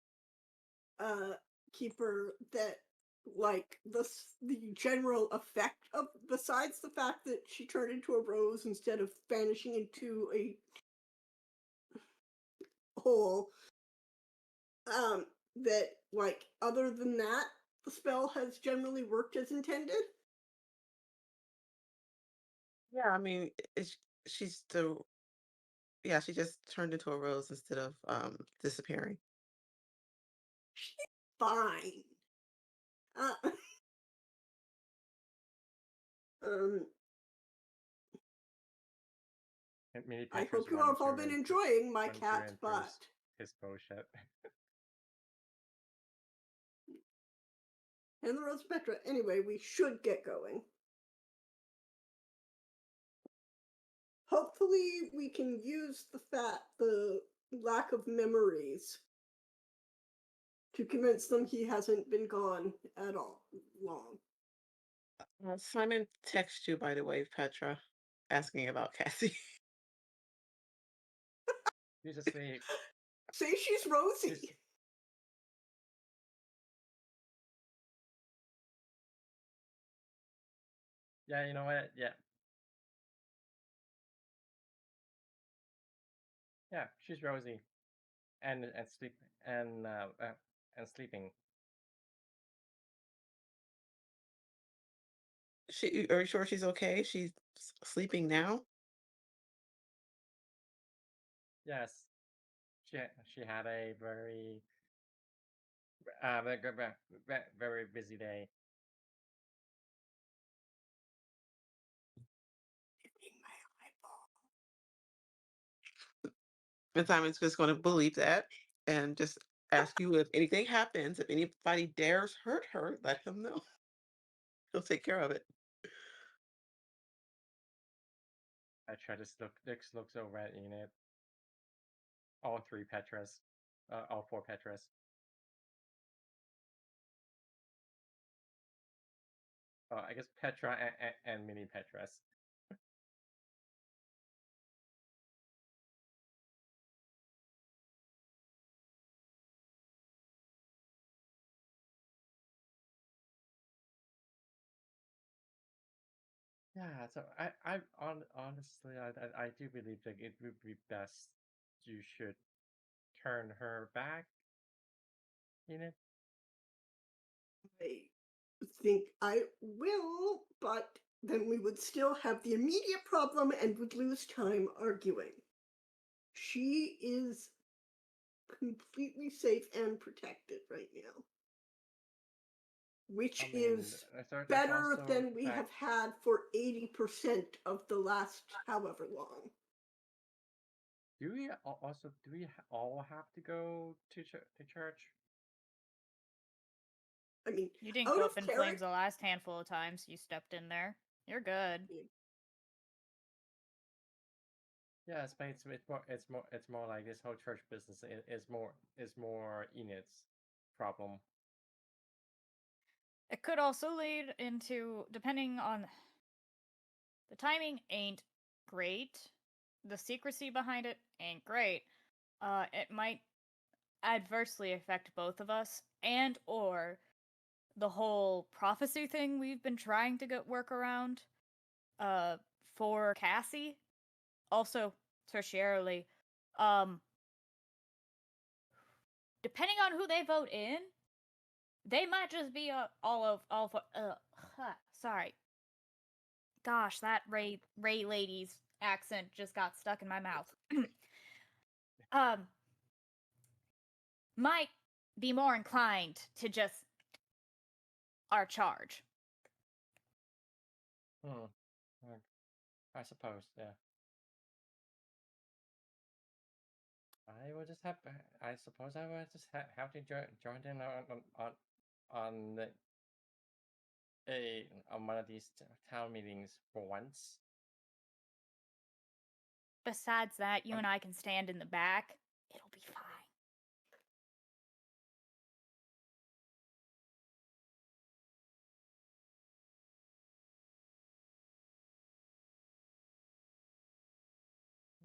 keeper, that like the general effect of, besides the fact that she turned into a rose instead of vanishing into a hole, that like other than that the spell has generally worked as intended? Yeah, I mean, she's the yeah, she just turned into a rose instead of disappearing. She's fine. Uh, um, Mini I Petrus hope you 1, have all 2, been and enjoying my 1, 2, cat's and butt. his bullshit. And the Rose Petra. Anyway, we should get going. Hopefully, we can use the lack of memories to convince them he hasn't been gone at all long. Simon texted you, by the way, Petra, asking about Cassie. He's asleep. Say she's Rosie. She's- Yeah, you know what? Yeah. Yeah, she's Rosie. And sleeping. Are you sure she's okay? She's sleeping now? Yes. She had a very very busy day. In my eyeball. And Simon's just going to believe that and just ask you if anything happens, if anybody dares hurt her, let him know. He'll take care of it. Petra just looks over at Enid. All three Petras. All four Petras. I guess Petra and mini Petras. Yeah, so honestly, I do believe that it would be best you should turn her back, Enid. I think I will, but then we would still have the immediate problem and would lose time arguing. She is completely safe and protected right now, which I mean, is there's better also than the we fact- have had for 80% of the last however long. Do we all have to go to church? I mean, You didn't out go of up in character, flames the last handful of times you stepped in there. You're good. Yeah, it's more like this whole church business is more Enid's problem. It could also lead into, depending on the timing, ain't great. The secrecy behind it ain't great. It might adversely affect both of us, and or the whole prophecy thing we've been trying to get work around. For Cassie, also tertiarily, depending on who they vote in, they might just be all for. Sorry. Gosh, that Ray lady's accent just got stuck in my mouth. Might be more inclined to just our charge. I suppose, yeah. I will just have. I suppose I will just have to join in on the on one of these town meetings for once. Besides that, you and I can stand in the back. It'll be fine.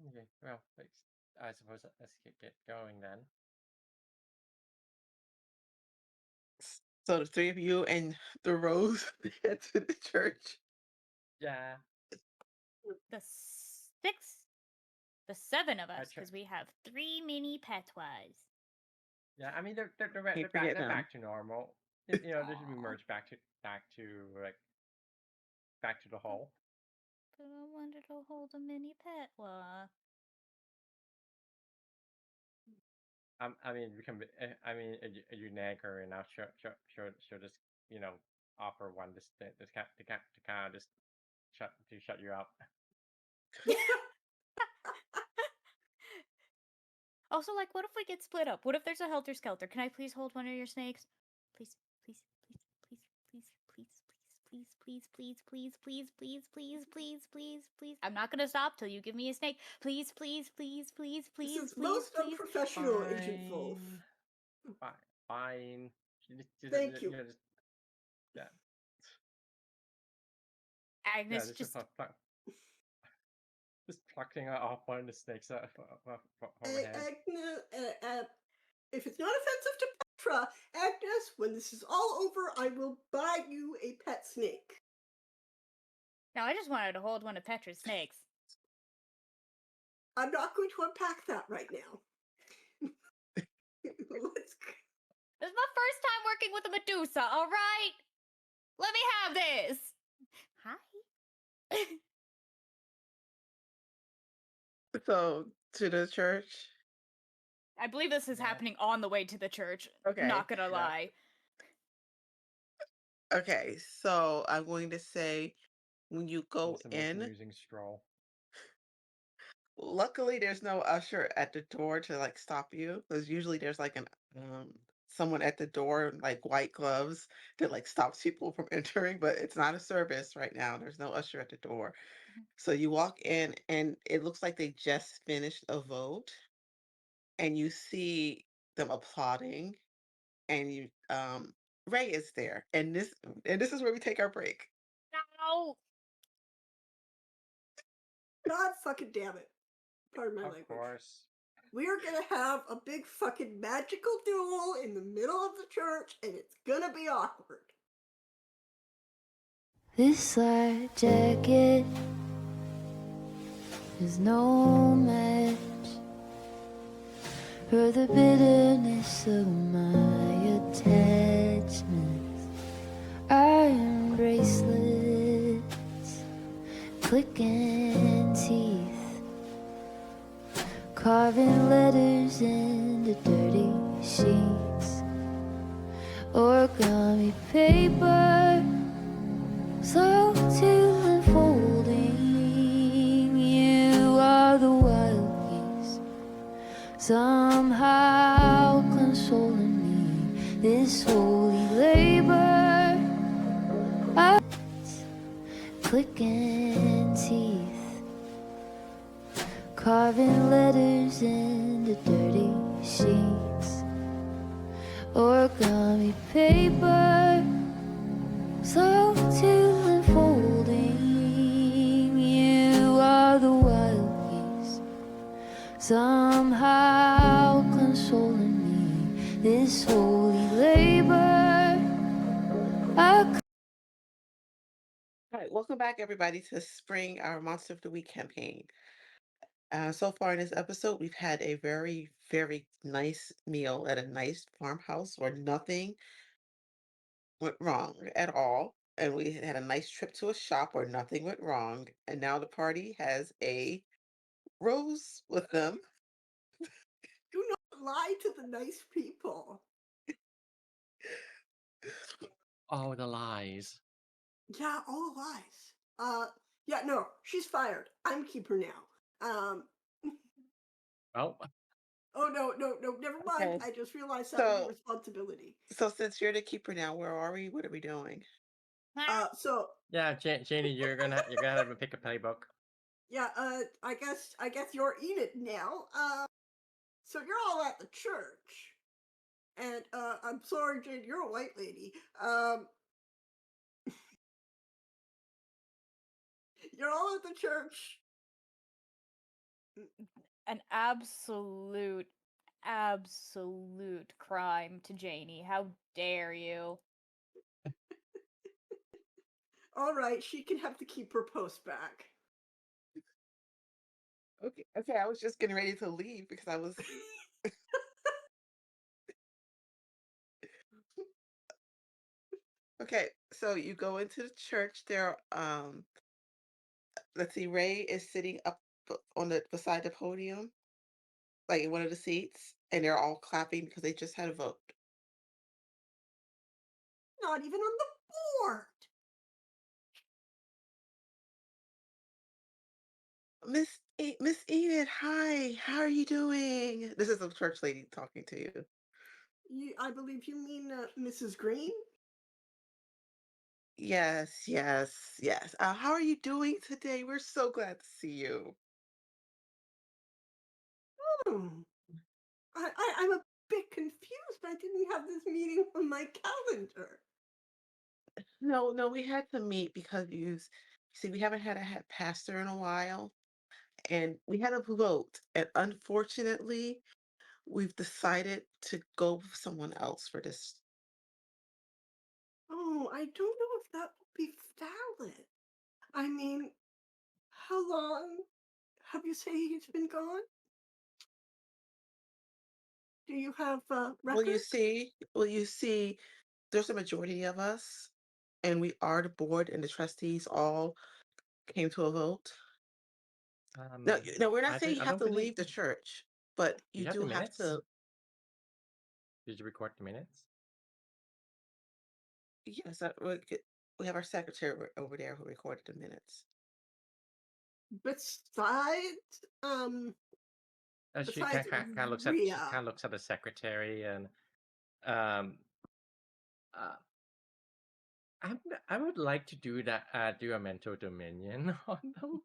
Okay, well, I suppose let's get going then. So the three of you and the Rose head to the church. Yeah. The seven of us, Petra- because we have 3 mini patois. Yeah, I mean they're Can't forget them. back to normal. They should be merged back to the hall. But I wanted to hold a mini patois. I mean, we can. You nag her, and now she'll just offer one to kind of just shut you up. Also, like, what if we get split up? What if there's a helter skelter? Can I please hold one of your snakes? Please, please, please. I'm not gonna stop till you give me a snake. Please. This is most unprofessional, Agent Wolf. Fine. Thank you. Yeah. Agnes, Just plucking off one of the snakes over her head. Agnes, if it's not offensive to Petra, Agnes, when this is all over, I will buy you a pet snake. No, I just wanted to hold one of Petra's snakes. I'm not going to unpack that right now. Let's This is my first time working with a Medusa, alright? Let me have this! Hi. So to the church. I believe this is Yeah. happening on the way to the church. Okay. Not gonna Yeah. lie. Okay, so I'm going to say when you go It's the most in, amusing stroll. luckily there's no usher at the door to like stop you, because usually there's like an someone at the door in, like white gloves that like stops people from entering, but it's not a service right now. There's no usher at the door. Mhm. So you walk in and it looks like they just finished a vote, and you see them applauding, and you Ray is there, and this is where we take our break. No. God fucking damn it. Pardon my Of language. course. We are gonna have a big fucking magical duel in the middle of the church, and it's gonna be awkward. This light jacket is no match for the bitterness of my attachments. Iron bracelets, clicking teeth, carving letters into dirty sheets, origami paper, slow to unfolding. You are the wild geese, somehow consoling me. This holy labor, clicking teeth, carving letters into dirty sheets, origami paper, slow to unfolding. You are the wild geese, somehow consoling me. This holy labor, All right, welcome back everybody to Spring, our Monster of the Week campaign. So far in this episode, we've had a very, very nice meal at a nice farmhouse where nothing went wrong at all. And we had a nice trip to a shop where nothing went wrong. And now the party has a rose with them. Do not lie to the nice people. Oh, the lies. Yeah, all lies. Yeah, no, she's fired. I'm keeper now. Oh, Oh no, never mind. Okay. I just realized that would be So, responsibility. so since you're the keeper now, where are we? What are we doing? So yeah, Janie, you're gonna have to pick a playbook. yeah, I guess you're Enid now. So you're all at the church, and I'm sorry, Jane, you're a white lady. You're all at the church. An absolute crime to Janie. How dare you? All right, she can have the keeper post back. Okay, I was just getting ready to leave because I was okay. So you go into the church. There, let's see, Ray is sitting up on the beside the podium, like in one of the seats, and they're all clapping because they just had a vote. Not even on the board. Miss Enid, hi. How are you doing? This is a church lady talking to you. I believe you mean Mrs. Green. Yes, yes, yes. How are you doing today? We're so glad to see you. Hmm. I'm a bit confused. I didn't have this meeting on my calendar. No, we had to meet because see, we haven't had a head pastor in a while, and we had a vote, and unfortunately, we've decided to go with someone else for this. Oh, I don't know if that will be valid. I mean, how long have you say he's been gone? Do you have Well, you records? see, there's a majority of us, and we are the board and the trustees all came to a vote. No, Um, no, we're not saying you I have don't to believe. leave the church, but Do you you have do the have minutes? to. Did you record the minutes? Yes, we have our secretary over there who recorded the minutes. Besides, She besides kind of looks at Rhea, the secretary and um uh, I would like to do that do a mental dominion on them.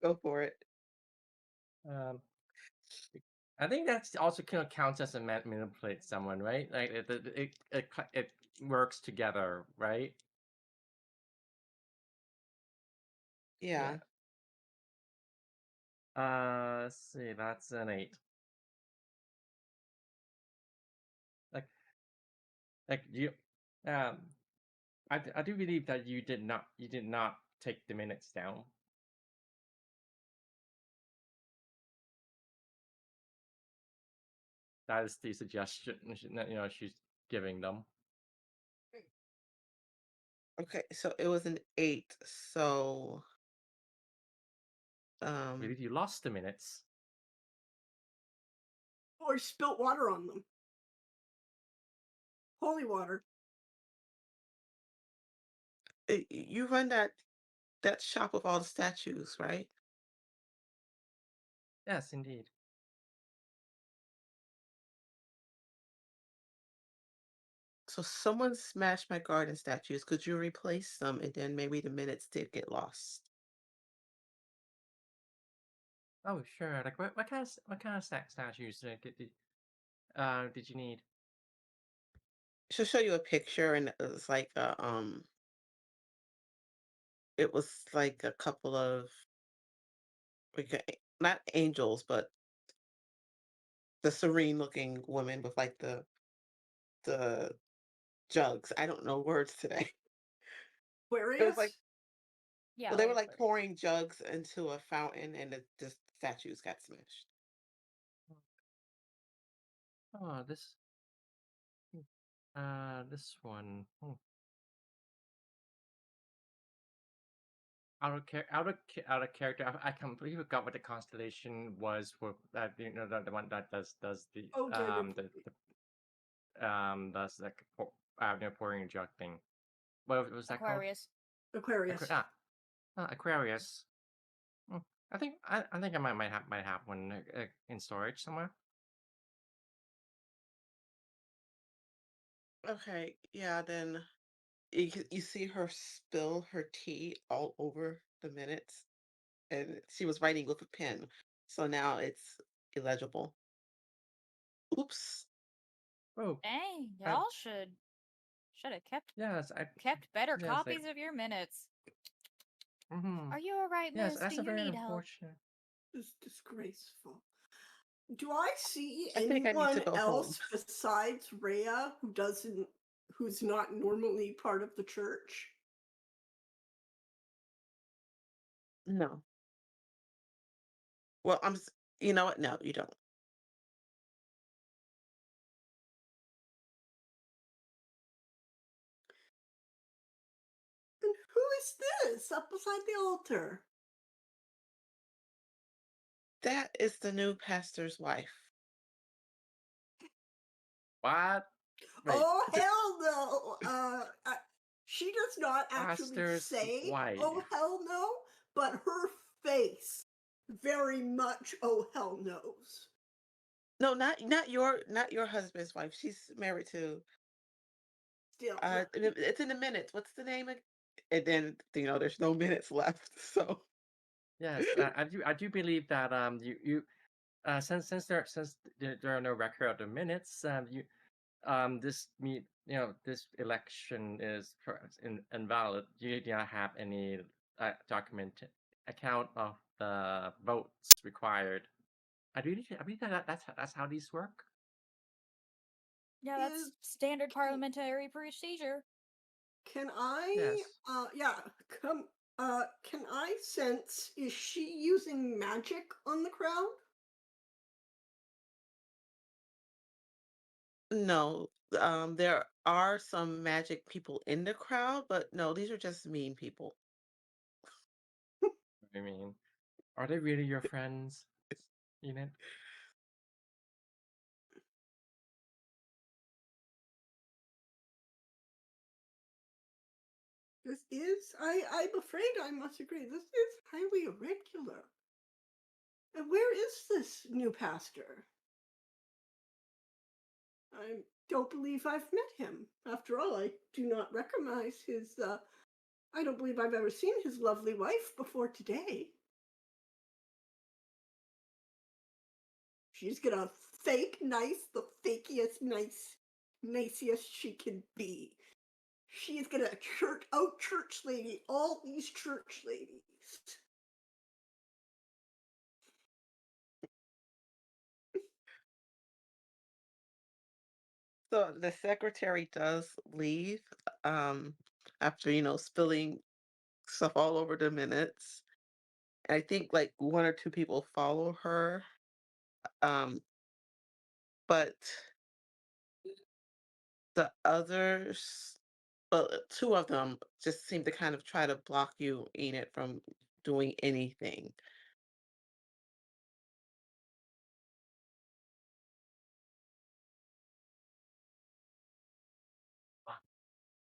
Go for it. Um, I think that's also kind of counts as a manipulate someone, right? Like it works together, right? Yeah. Let's see, that's an 8. Like you, um, I do believe that you did not take the minutes down. That is the suggestion she's giving them. Okay, so it was an 8. So I believe you lost the minutes. or spilt water on them. Holy water. you run that shop with all the statues, right? Yes, indeed. So someone smashed my garden statues. Could you replace them? And then maybe the minutes did get lost. Oh, sure. Like what kind of statues did you need? She'll show you a picture, and it was like a couple of not angels, but the serene looking woman with like the jugs. I don't know words today. It was like Aquarius? Yeah, well, they were like like pouring jugs into a fountain, and the statues got smashed. Oh, this this one. Out of character. I completely forgot what the constellation was for that. The one that does the Oh, dear. does like pouring a jug thing. What was that called? Aquarius. Aquarius. Aquarius. I think I might have one in storage somewhere. Okay, yeah, then you see her spill her tea all over the minutes, and she was writing with a pen, so now it's illegible. Oops. Oh, Dang, I, y'all should have yes, kept better yes, copies of your minutes. mm-hmm. Are you alright, Yes, miss? that's Do a you very need help? unfortunate. It's disgraceful. Do I see I think I need to anyone go else home. besides Rhea who's not normally part of the church? No. Well, you know what? No, you don't. And who is this up beside the altar? That is the new pastor's wife. What? Wait, Oh, hell no! She does not actually pastor's say, wife. oh, hell no, but her face very much, oh, hell knows. No, not your husband's wife. She's married to Still, it's in the minutes. What's the name? And then there's no minutes left. So Yes, I do believe that you since there are no record of the minutes you this election is invalid. You do not have any document account of the votes required. I believe that's how these work. Yeah, that's standard parliamentary procedure. can I, Yes. can I sense, is she using magic on the crowd? no, there are some magic people in the crowd, but no, these are just mean people. I mean, are they really your friends, Enid? This is, I'm afraid I must agree, this is highly irregular. And where is this new pastor? I don't believe I've met him. After all, I do not recognize his, I don't believe I've ever seen his lovely wife before today. She's gonna fake nice, the fakiest nicest she can be. She's gonna out church lady all these church ladies. So the secretary does leave after, spilling stuff all over the minutes. And I think like one or two people follow her. Um, but the others, well, two of them just seem to kind of try to block you, Enid, from doing anything.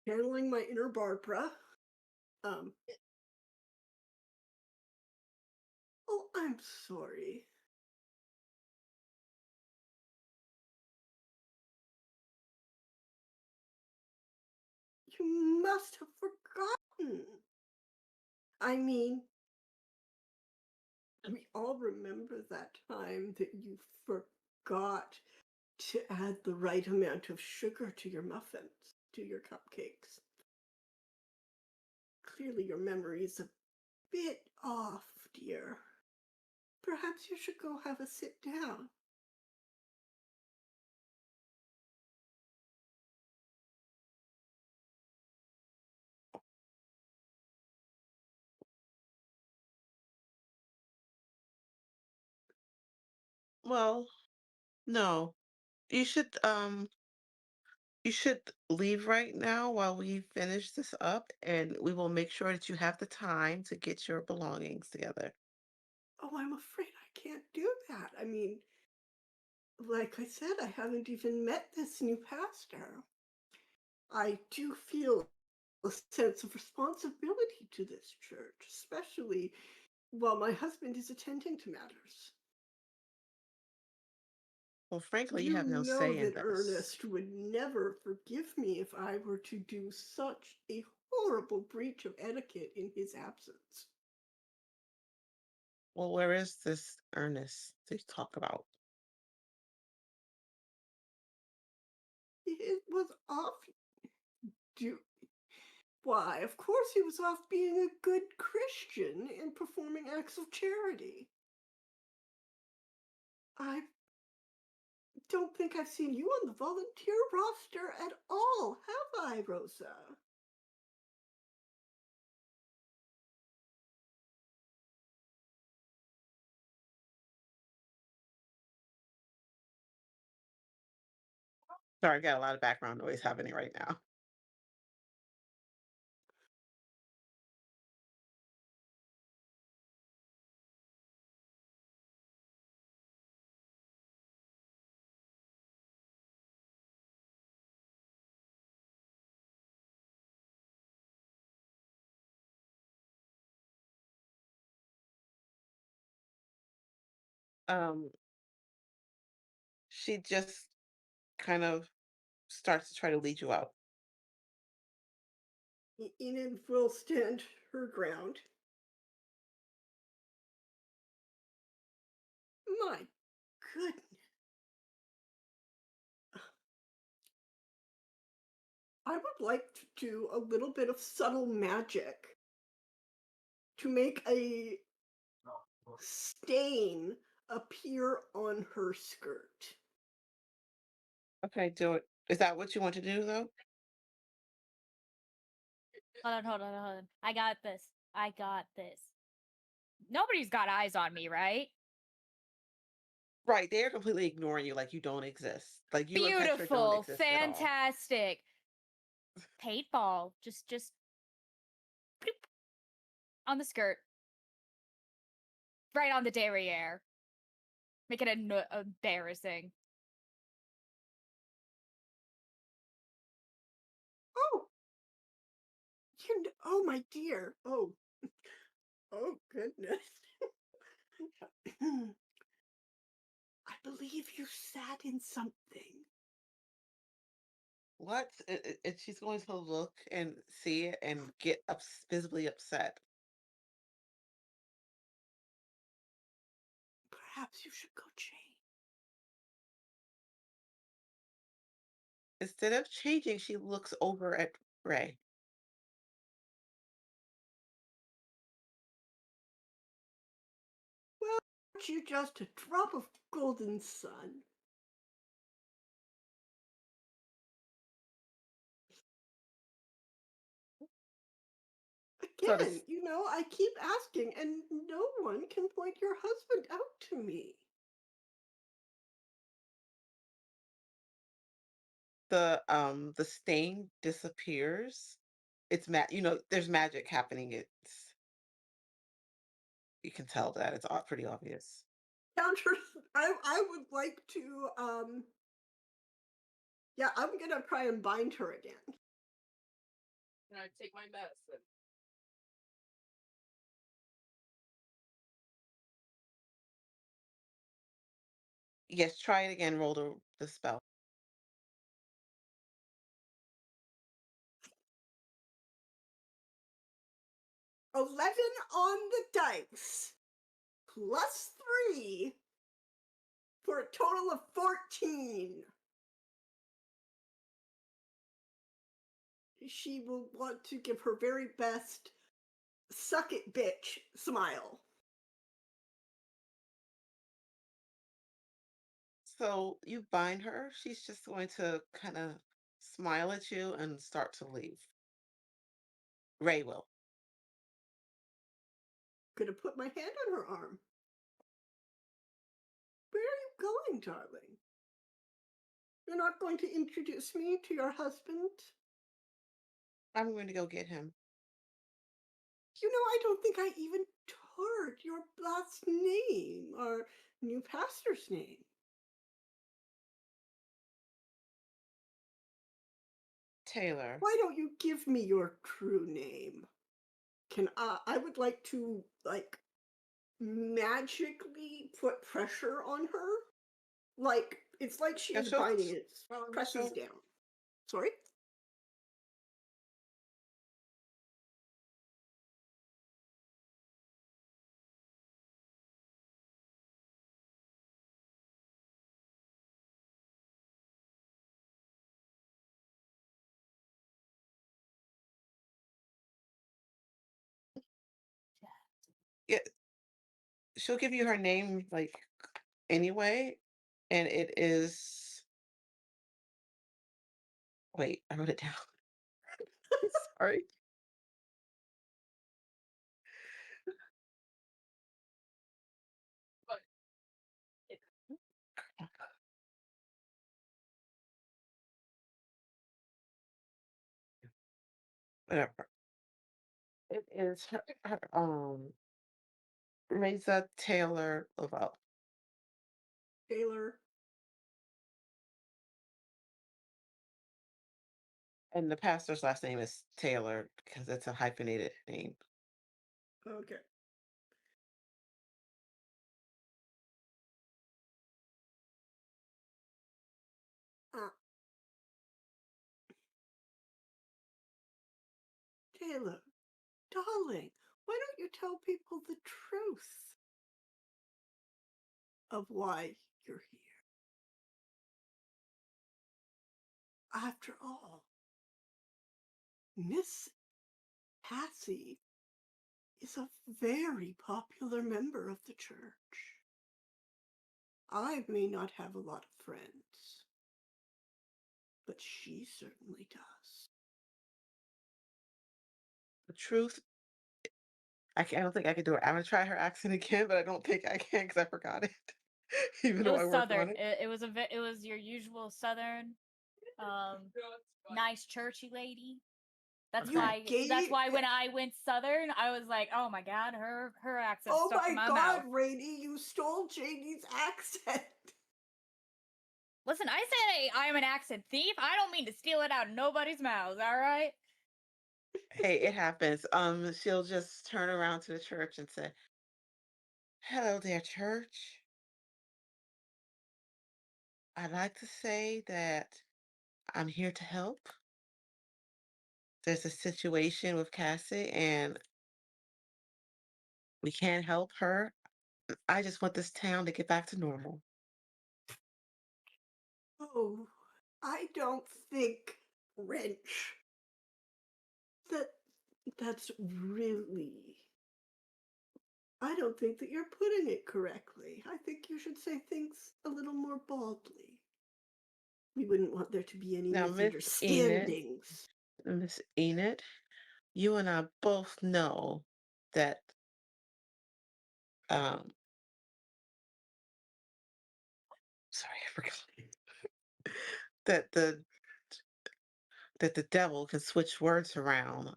Channeling my inner Barbara. Oh, I'm sorry. You must have forgotten. I mean, we all remember that time that you forgot to add the right amount of sugar to your muffins, to your cupcakes. Clearly, your memory's a bit off, dear. Perhaps you should go have a sit down. Well, no. You should you should leave right now while we finish this up, and we will make sure that you have the time to get your belongings together. Oh, I'm afraid I can't do that. I mean, like I said, I haven't even met this new pastor. I do feel a sense of responsibility to this church, especially while my husband is attending to matters. Well, frankly, you You have no know say in that this. Ernest would never forgive me if I were to do such a horrible breach of etiquette in his absence. Well, where is this Ernest to talk about? It was off. Why, of course he was off being a good Christian and performing acts of charity. I don't think I've seen you on the volunteer roster at all, have I, Rosa? Sorry, I got a lot of background noise happening right now. Um, she just kind of starts to try to lead you out. Enid will stand her ground. My goodness. I would like to do a little bit of subtle magic to make a stain appear on her skirt. Okay, do it. Is that what you want to do, though? Hold on. I got this. Nobody's got eyes on me, right? Right, they're completely ignoring you like you don't exist. Like you and Petra don't Beautiful, exist at all. fantastic. Paintball, just bloop, on the skirt, right on the derriere. Make it embarrassing. Oh, can. Oh my dear. Oh. Oh goodness. I believe you sat in something. What? And she's going to look and see it and get visibly upset. Perhaps you should go change. Instead of changing, she looks over at Ray. Well, aren't you just a drop of golden sun? So Again, I keep asking, and no one can point your husband out to me. the stain disappears. It's there's magic happening. You can tell that it's pretty obvious. Counter, I would like to, yeah, I'm gonna try and bind her again. Can I take my medicine? Yes, try it again. Roll the spell. 11 on the dice, plus 3, for a total of 14. She will want to give her very best suck it bitch smile. So you bind her. She's just going to kind of smile at you and start to leave. Ray will. Gonna put my hand on her arm. Where are you going, darling? You're not going to introduce me to your husband? I'm going to go get him. I don't think I even heard your last name, or new pastor's name. Taylor. Why don't you give me your true name? I would like to, magically put pressure on her. It's like she Yeah, is she'll- binding it. well, Presses she'll- down. Sorry? Yeah, she'll give you her name anyway, and it is. Wait, I wrote it down. Sorry. But Whatever. It is her Reza Taylor Lavelle. Taylor. And the pastor's last name is Taylor because it's a hyphenated name. Okay. Taylor, darling, why don't you tell people the truth of why you're here? After all, Miss Passy is a very popular member of the church. I may not have a lot of friends, but she certainly does. The truth, I don't think I can do it. I'm gonna try her accent again, but I don't think I can because I forgot it. Even It though I was worked on southern. it. It was your usual southern, nice churchy lady. That's Okay. why when I went southern, I was like, oh my god, her accent Oh stuck my in my god, mouth. Rainey, you stole JD's accent. Listen, I said I'm an accent thief. I don't mean to steal it out of nobody's mouths. All right. Hey, it happens. She'll just turn around to the church and say, "Hello there, church. I'd like to say that I'm here to help. There's a situation with Cassie, and we can't help her. I just want this town to get back to normal." Oh, I don't think, Wrench, that that's really. I don't think that you're putting it correctly. I think you should say things a little more baldly. We wouldn't want there to be any Now, misunderstandings. Miss Enid, you and I both know that um sorry, I forgot that the devil can switch words around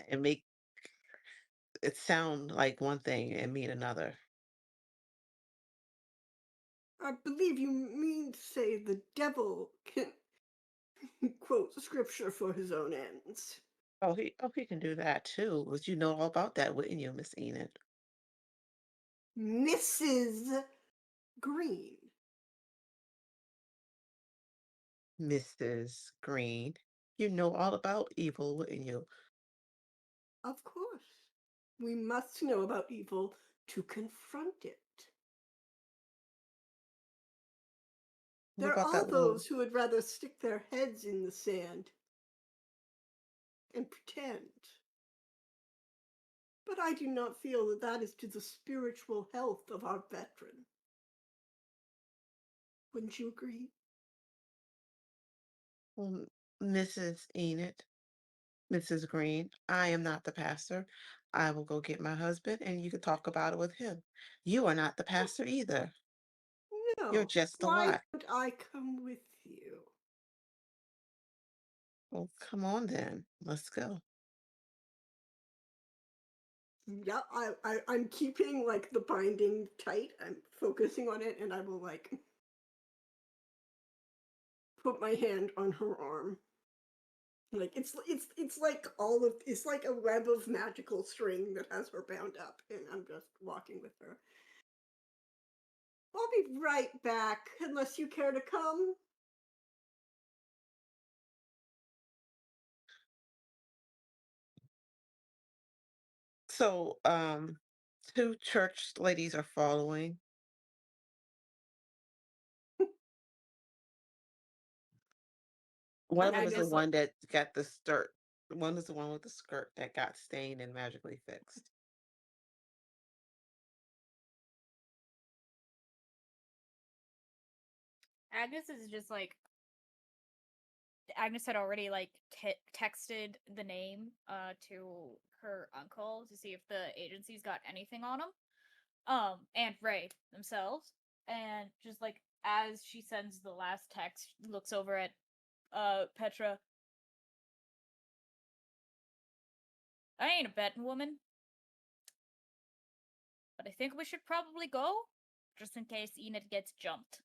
and make it sound like one thing and mean another. I believe you mean to say the devil can quote scripture for his own ends. Oh, he can do that too. But you know all about that, wouldn't you, Miss Enid? Mrs. Green. Mrs. Green. You know all about evil, wouldn't you? Of course. We must know about evil to confront it. What There about are that little those who would rather stick their heads in the sand and pretend. But I do not feel that that is to the spiritual health of our veteran. Wouldn't you agree? well, Mrs. Enid, Mrs. Green? I am not the pastor. I will go get my husband and you can talk about it with him. You are not the pastor either. You're No. just the Why what? don't I come with you? Well, come on then. Let's go. Yeah, I'm keeping like the binding tight. I'm focusing on it, and I will like put my hand on her arm. Like it's like all of it's like a web of magical string that has her bound up, and I'm just walking with her. I'll be right back, unless you care to come. So, two church ladies are following. One I of them mean, is the that's one that got the skirt. One is the one with the skirt that got stained and magically fixed. Agnes is just like Agnes had already like texted the name to her uncle to see if the agency's got anything on him. And Ray themselves. And just like as she sends the last text, looks over at Petra. I ain't a betting woman, but I think we should probably go, just in case Enid gets jumped.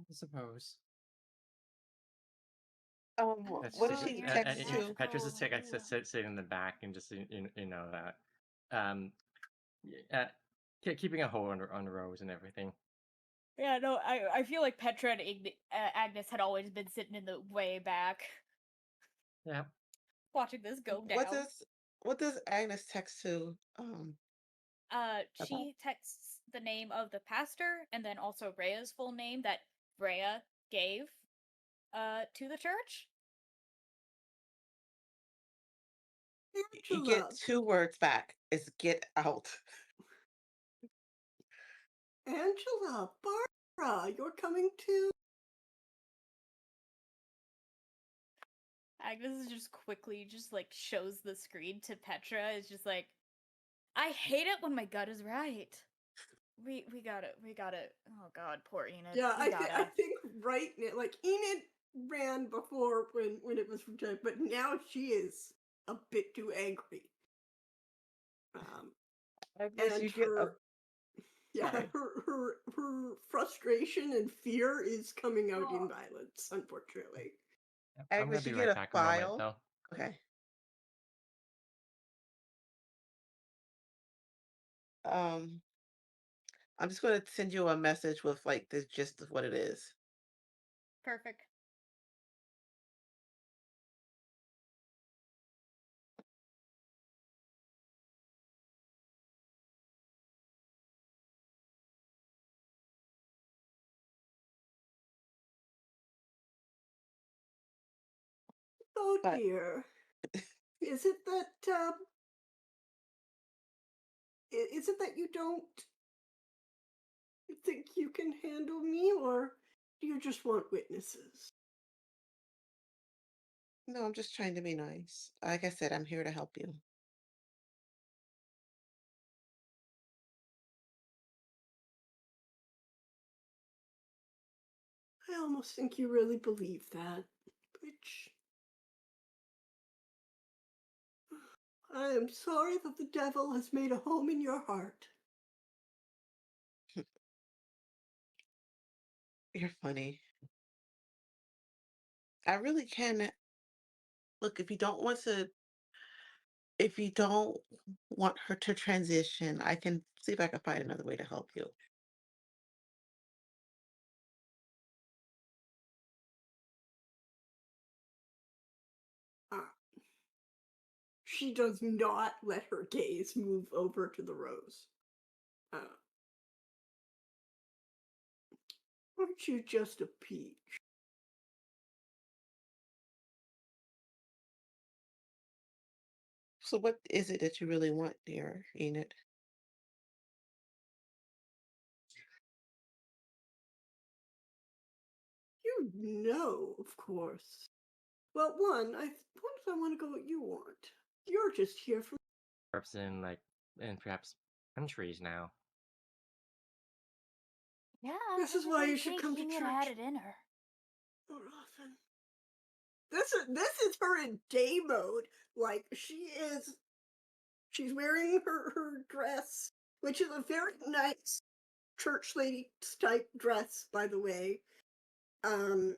I suppose. That's What did following she your text to? Petra's just like magical. sitting in the back and just you know that um keeping a hold on Rose and everything. Yeah, no, I feel like Petra and Agnes had always been sitting in the way back, Yeah. watching this go What down. does Agnes text to about? She texts the name of the pastor and then also Rhea's full name that Rhea gave to the church. You get Angela. two words back. It's get out. Angela, Barbara, you're coming too. Agnes is just quickly just like shows the screen to Petra. It's just like, I hate it when my gut is right. We gotta. Oh God, poor Enid. Yeah, We gotta. I think right now, like Enid ran before when it was rejected, but now she is a bit too angry. Agnes, And you get a yeah, sorry. her frustration and fear is coming out in violence, unfortunately. I'm gonna Agnes, be you get right a back a moment file. though. Okay. Um, I'm just gonna send you a message with like the gist of what it is. Perfect. Oh But dear. Is it that is it that you don't think you can handle me, or do you just want witnesses? no, I'm just trying to be nice. Like I said, I'm here to help you. I almost think you really believe that, which I am sorry that the devil has made a home in your heart. You're funny. I really can look if you don't want her to transition, I can see if I can find another way to help you. Ah, she does not let her gaze move over to the rose. Aren't you just a peach? So what is it that you really want, dear Enid? You know, of course. Well, one, what if I want to go what you want? You're just here for. Perhaps in perhaps countries now. Yeah, This is why you should come to church dinner. more often. This is her in day mode. Like she's wearing her dress, which is a very nice church lady type dress, by the way. And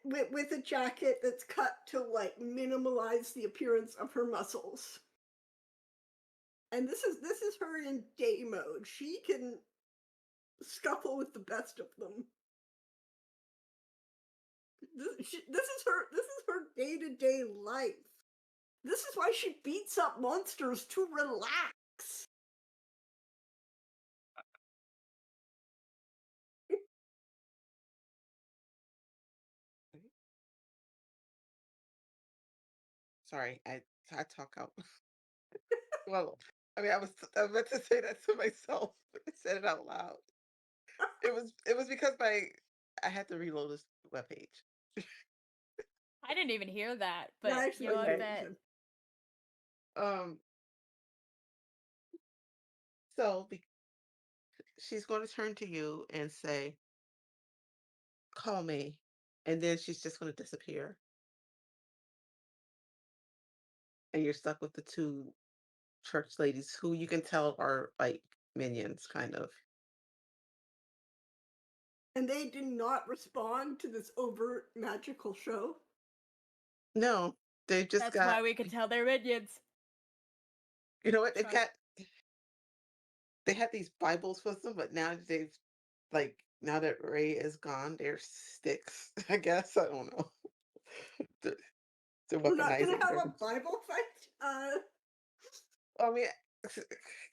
with a jacket that's cut to like minimalize the appearance of her muscles. And this is her in day mode. She can scuffle with the best of them. This is her day-to-day life. This is why she beats up monsters to relax. Sorry, I talk out. Well, I mean, I meant to say that to myself, but I said it out loud. It was because I had to reload this webpage. I didn't even hear that, Yeah, but actually, you know what? Okay. That Um, so she's going to turn to you and say, "Call me," and then she's just going to disappear, and you're stuck with the two church ladies who you can tell are like minions, kind of. and they did not respond to this overt magical show. No, they've just that's got. why we could tell they're minions. You know what? They've Trust- got. They had these Bibles with them, but now they've like now that Ray is gone, they're sticks. I guess I don't know. They're, they're We're not gonna weaponizing have them. a Bible fight. I mean,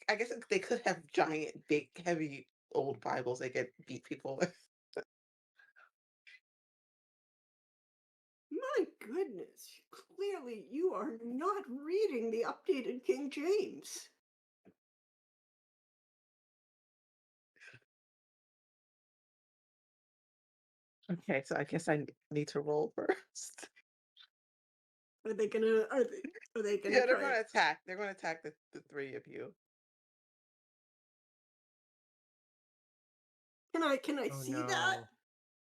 I guess they could have giant, big, heavy old Bibles they could beat people with. My goodness, clearly you are not reading the updated King James. Okay, so I guess I need to roll first. Are they gonna? Are they gonna Yeah, they're try? going to attack. They're going to attack the three of you. Can I Oh see that?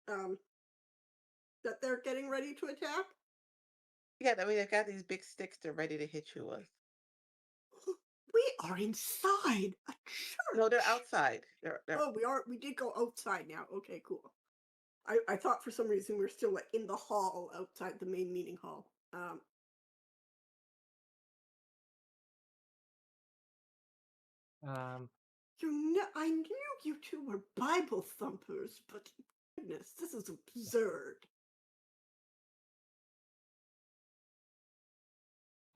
no. That they're getting ready to attack. Yeah, I mean they've got these big sticks they're ready to hit you with. We are inside a church. No, they're outside. They're Oh, we are. We did go outside now. Okay, cool. I thought for some reason we were still like in the hall outside the main meeting hall. Um, I knew you two were Bible thumpers, but goodness, this is absurd.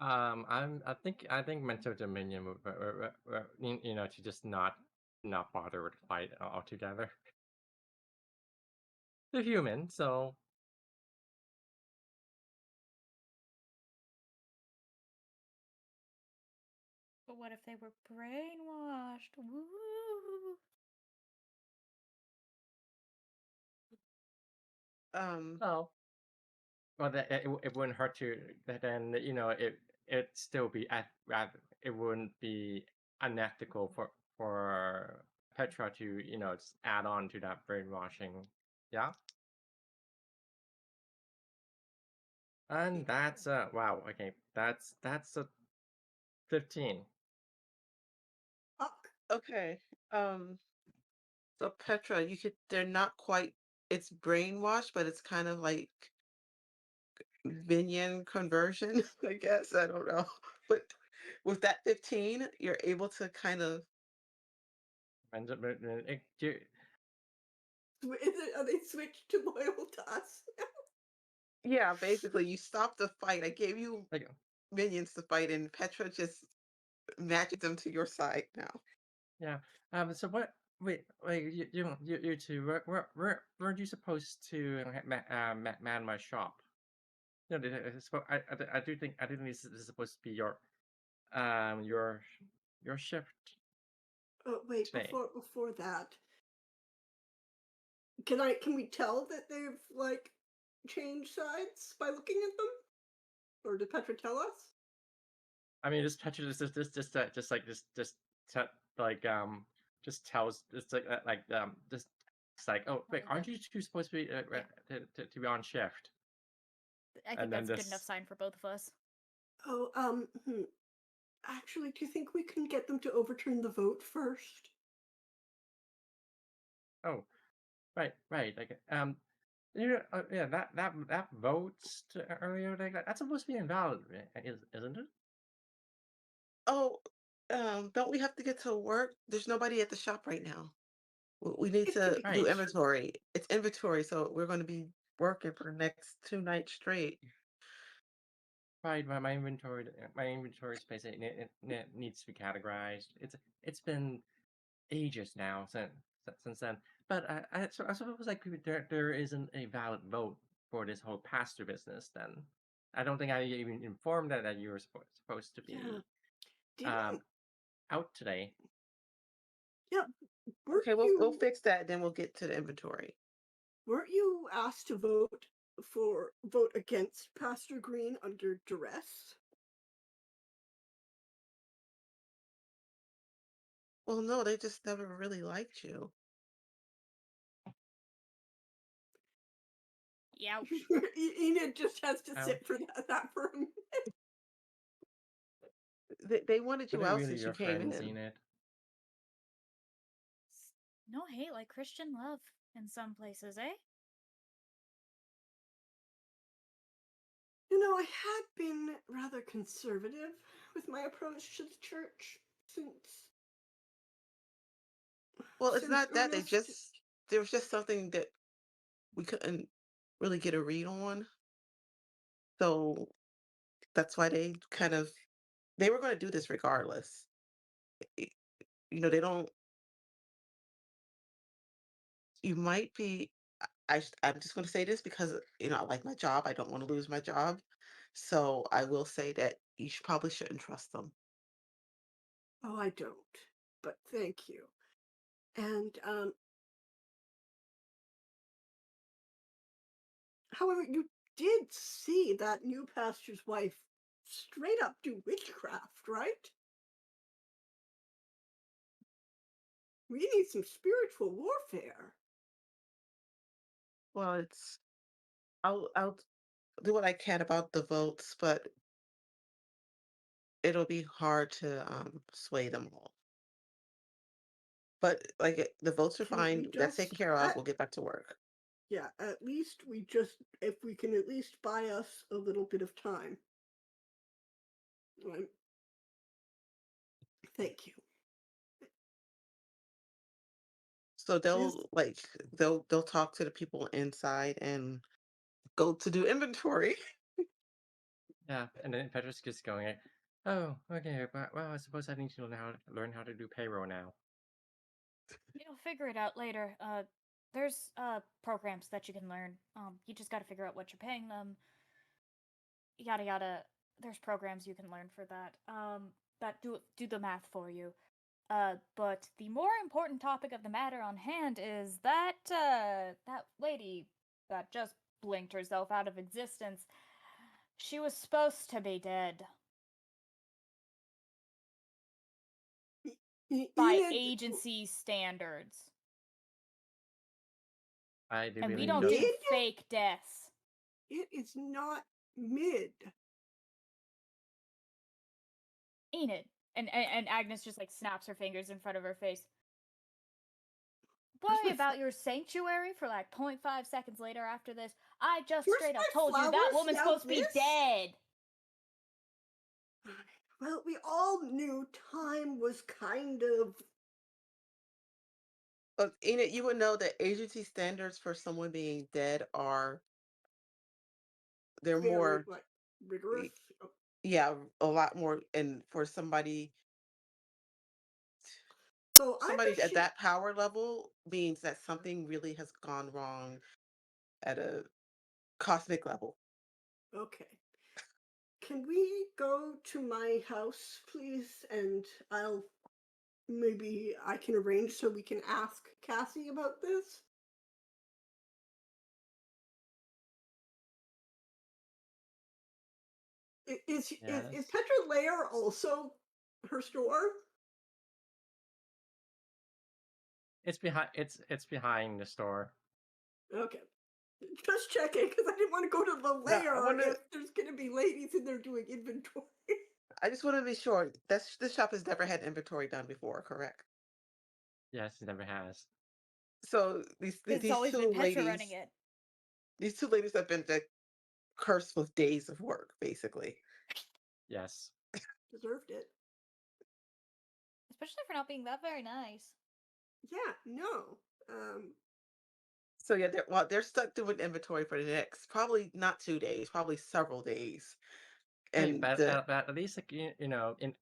I think mental dominion you know, to just not bother with the fight altogether. They're human, so But what if they were brainwashed? Woo! well, it wouldn't hurt to then you know it still be rather it wouldn't be unethical for Petra to you know just add on to that brainwashing, yeah. And that's wow, okay, that's a 15. Fuck. Okay. So Petra, they're not quite, it's brainwashed, but it's kind of like Minion conversion, I guess. I don't know. But with that 15, you're able to kind of, And Are they switched to loyal to us? yeah, basically you stop the fight. I gave you like minions to fight, and Petra just matches them to your side now. yeah. So what? Wait. You two. Weren't you supposed to man my shop? No, I do think this is supposed to be um your your shift Oh wait, today. before that, can we tell that they've like changed sides by looking at them, or did Petra tell us? I mean, this Petra just like te- like just tells just just it's like oh wait, aren't you two supposed to be to be on shift? I think And then that's a good enough this sign for both of us. Oh, actually, do you think we can get them to overturn the vote first? oh right like you know, yeah, that vote earlier like that's supposed to be invalid, isn't it? Oh, don't we have to get to work? There's nobody at the shop right now. We need It can to be do Right, pushed. inventory. It's inventory, so we're going to be working for the next 2 nights straight. right. My inventory space it needs to be categorized. It's been ages now since then. But I suppose like there isn't a valid vote for this whole pastor business. Then I don't think I even informed that you were supposed to Yeah. be um Didn't out today. yeah, weren't Okay, we'll you fix that, then we'll get to the inventory. weren't you asked to vote against Pastor Green under duress? Well, no, they just never really liked you. Youch. Enid just has to sit Ouch. for that for a minute. They wanted Are you they out really since you your came friends, in. Enid? No hate like Christian love in some places, eh? You know, I had been rather conservative with my approach to the church since Well, it's not that, Ernest. there was just something that we couldn't really get a read on. So that's why they were going to do this regardless. Y- You know, they don't, you might be, I'm just going to say this because, you know, I like my job. I don't want to lose my job. So I will say that probably shouldn't trust them. Oh, I don't, but thank you. And however, you did see that new pastor's wife straight up do witchcraft, right? We need some spiritual warfare. Well, I'll do what I can about the votes, but it'll be hard to sway them all. But like the votes are Can fine. we That's just taken care of. We'll get back to work. Yeah, at least if we can at least buy us a little bit of time. Right. Thank you. So Is they'll talk to the people inside and go to do inventory. Yeah, and then Petrus gets going. Like, oh, okay. Well, I suppose I need to learn how to do payroll now. You'll figure it out later. There's programs that you can learn. You just got to figure out what you're paying them. Yada yada. There's programs you can learn for that. That do the math for you. But the more important topic of the matter on hand is that that lady that just blinked herself out of existence. She was supposed to be dead by Enid, agency standards. I do And we believe don't Joseph. do Mid? fake deaths. it is not mid. Enid. And Agnes just like snaps her fingers in front of her face. Worry my about your sanctuary for like 0.5 seconds later after this. I just Where's straight up my told you that flowers woman's now supposed to be this? dead. Well, we all knew time was kind of But Enid, you would know that agency standards for someone being dead they're very more like rigorous. yeah, a lot more, and for somebody So I at appreciate. that power level means that something really has gone wrong at a cosmic level. Okay. Can we go to my house, please? And maybe I can arrange so we can ask Cassie about this. Is Yes. Petra Lair also her store? It's behind the store. Okay. Just checking because I didn't want to go to the Now, lair if there's going to be ladies in there doing inventory. I just want to be sure that this shop has never had inventory done before, correct? Yes, it never has. So It's these always two been Petra ladies, running it. these two ladies have been cursed with days of work, basically. Yes. Deserved it. Especially for not being that very nice. Yeah, no. So yeah, they're stuck doing inventory for the next probably not 2 days, probably several days. Hey, And but at least like you know, in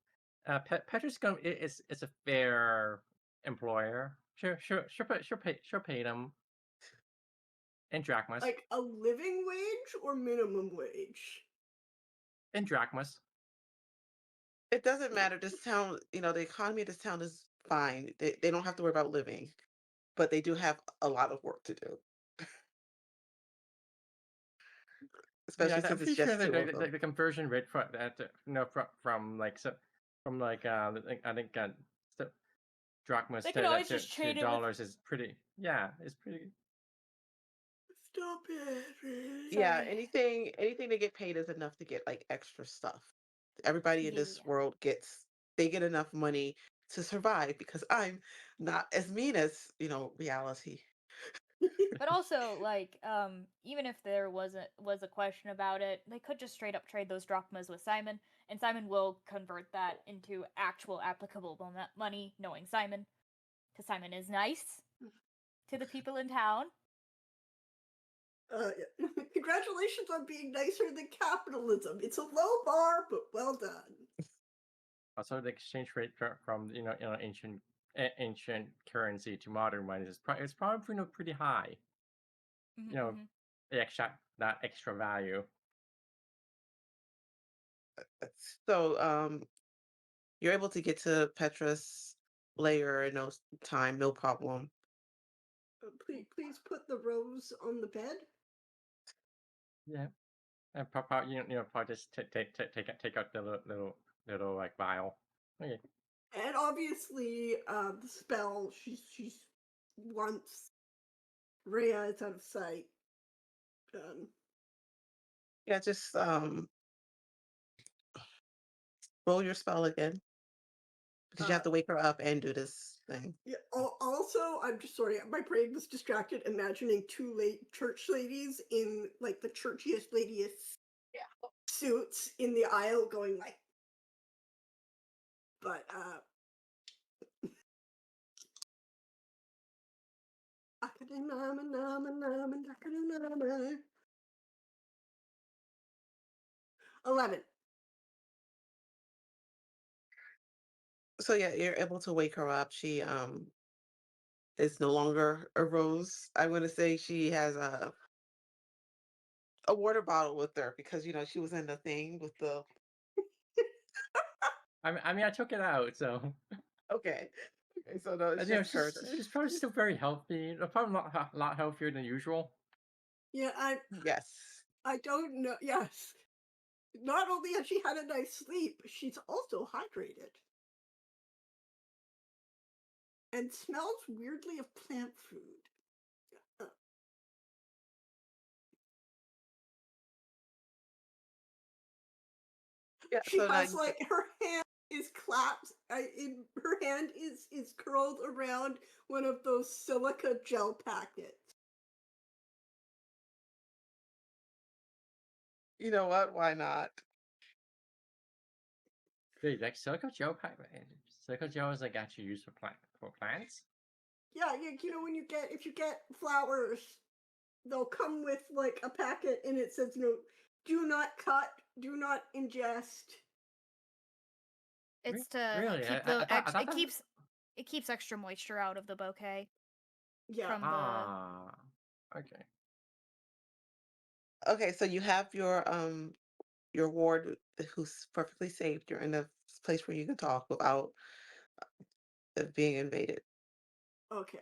Petra's is a fair employer. She'll pay them in drachmas. like a living wage or minimum wage? In drachmas. it doesn't matter. This town, the economy of this town is fine. They don't have to worry about living, but they do have a lot of work to do, Yeah, especially I'm since it's pretty sure just two of them. the conversion rate from that from like I think drachmas They could always just to trade it with. dollars is pretty. Yeah, it's pretty. Stop it. Really. Yeah, Sorry. anything they get paid is enough to get like extra stuff. Everybody in this Yeah. world they get enough money to survive because I'm not as mean as, reality. But also, like, even if there was a question about it, they could just straight up trade those drachmas with Simon, and Simon will convert that into actual applicable money, knowing Simon, because Simon is nice to the people in town. Yeah. Congratulations on being nicer than capitalism. It's a low bar, but well done. Also, the exchange rate from ancient currency to modern one is it's probably pretty high. Mm-hmm, You know, mm-hmm. that extra value. So you're able to get to Petra's layer in no time, no problem. Please put the rose on the bed. Yeah, and probably probably just take out the little like vial. Okay. And obviously, the spell she's once Rhea is out of sight. Yeah, just roll your spell again because you have to wake her up and do this thing. Yeah. Also, I'm just sorry. My brain was distracted imagining two church ladies in like the churchiest, ladiest Yeah. suits in the aisle, going like. But uh. 11. So yeah, you're able to wake her up. She is no longer a rose. I'm gonna say she has a water bottle with her because she was in the thing with the. I mean, I took it out, so Okay. Okay, so no, it's and, you know, just her. she's probably still very healthy. Probably a lot healthier than usual. Yeah, Yes. I don't know. Yes. Not only has she had a nice sleep, she's also hydrated. And smells weirdly of plant food. Yeah. She So now has like her hand is clapped. In her hand is curled around one of those silica gel packets. you know what? Why not? Dude, like silica gel silica gel is like actually used for plants. Yeah, when if you get flowers, they'll come with like a packet and it says, do not cut, do not ingest. It's to Really? keep I thought it that. keeps extra moisture out of the bouquet Yeah. from Ah, okay. Okay, so you have your ward who's perfectly safe. You're in a place where you can talk without it being invaded. Okay.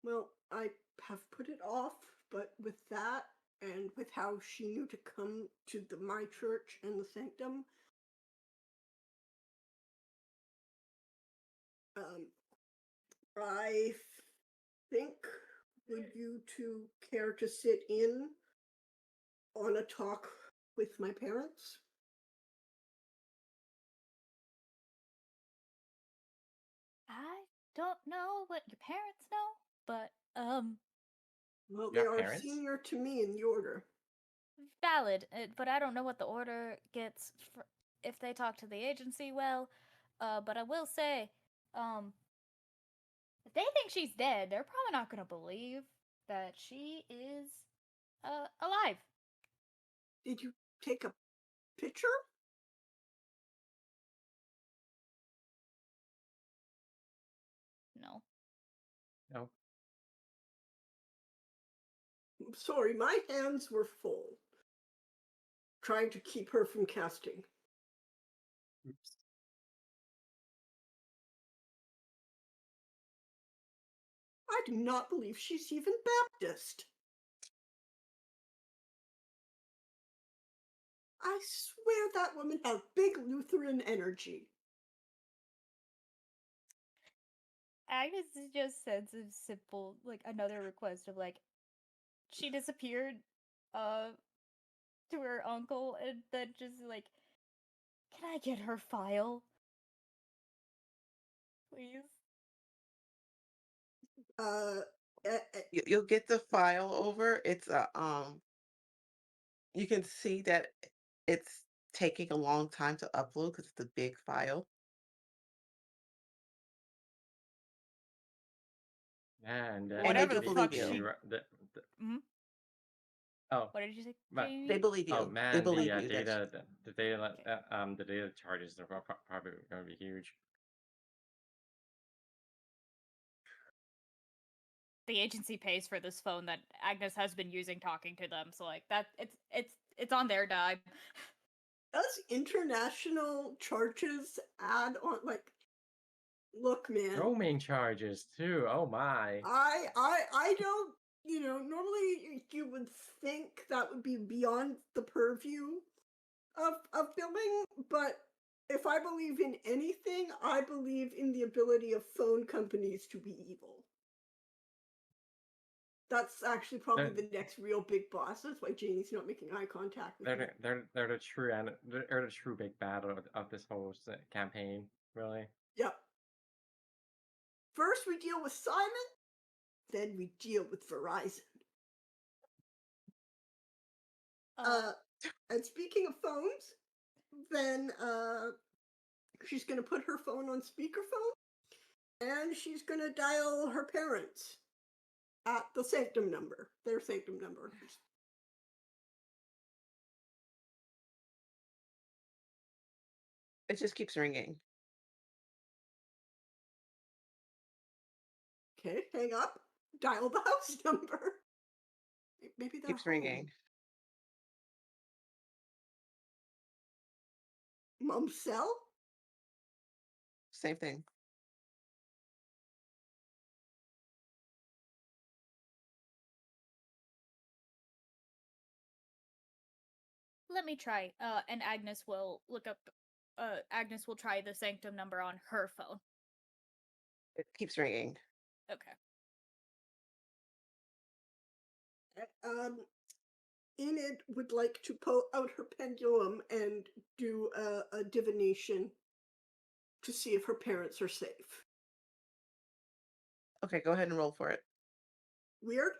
Well, I have put it off, but with that and with how she knew to come to my church and the sanctum, I think would you two care to sit in on a talk with my parents? I don't know what your parents know, but Well, Your they are parents? senior to me in the order. valid. But I don't know what the order gets if they talk to the agency well. But I will say, if they think she's dead, they're probably not gonna believe that she is alive. Did you take a picture? No. No. I'm sorry, my hands were full trying to keep her from casting. Oops. I do not believe she's even Baptist. I swear that woman has big Lutheran energy. Agnes just sends a simple, like, another request of, like, she disappeared, to her uncle, and then just, like, can I get her file? Please? You'll get the file over. It's you can see that it's taking a long time to upload because it's a big file. And And they Whatever do the believe fuck you. she. the, Hmm? oh, What did you say, but Jamie? They believe oh you. They man, believe you that the data the data charges are probably going to be huge. The agency pays for this phone that Agnes has been using talking to them, so like that it's on their dime. Does international charges add on? Like, look, man, Roaming charges too. Oh my. I don't. Normally you would think that would be beyond the purview of billing, but if I believe in anything, I believe in the ability of phone companies to be evil. That's actually probably the next real big boss. That's why Janie's not making eye contact with me. They're the true and they're the true big bad of this whole campaign. Really. Yep. First we deal with Simon, then we deal with Verizon. And speaking of phones, then she's going to put her phone on speakerphone, and she's going to dial her parents at the sanctum number, their sanctum number. It just keeps ringing. Okay, hang up. Dial the house number. Maybe they're Keeps home. ringing. Mom's cell? Same thing. Let me try. And Agnes will look up. Agnes will try the sanctum number on her phone. It keeps ringing. Okay. Enid would like to pull out her pendulum and do a divination to see if her parents are safe. Okay, go ahead and roll for it. Weird?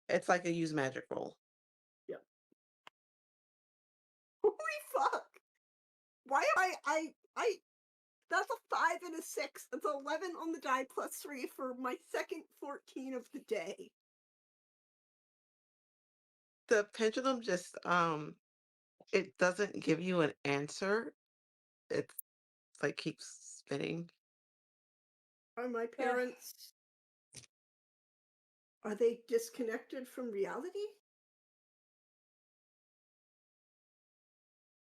It's like a use magic roll. Holy fuck! Why am I that's a 5 and a 6. That's 11 on the die plus 3 for my second 14 of the day. The pendulum just it doesn't give you an answer. It's like keeps spinning. Are my parents are they disconnected from reality?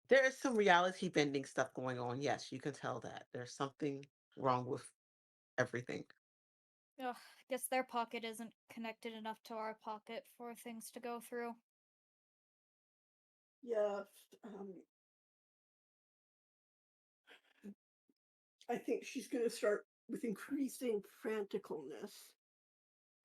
There is some reality bending stuff going on. Yes, you can tell that. There's something wrong with everything. Ugh, guess their pocket isn't connected enough to our pocket for things to go through. Yeah. I think she's going to start with increasing franticalness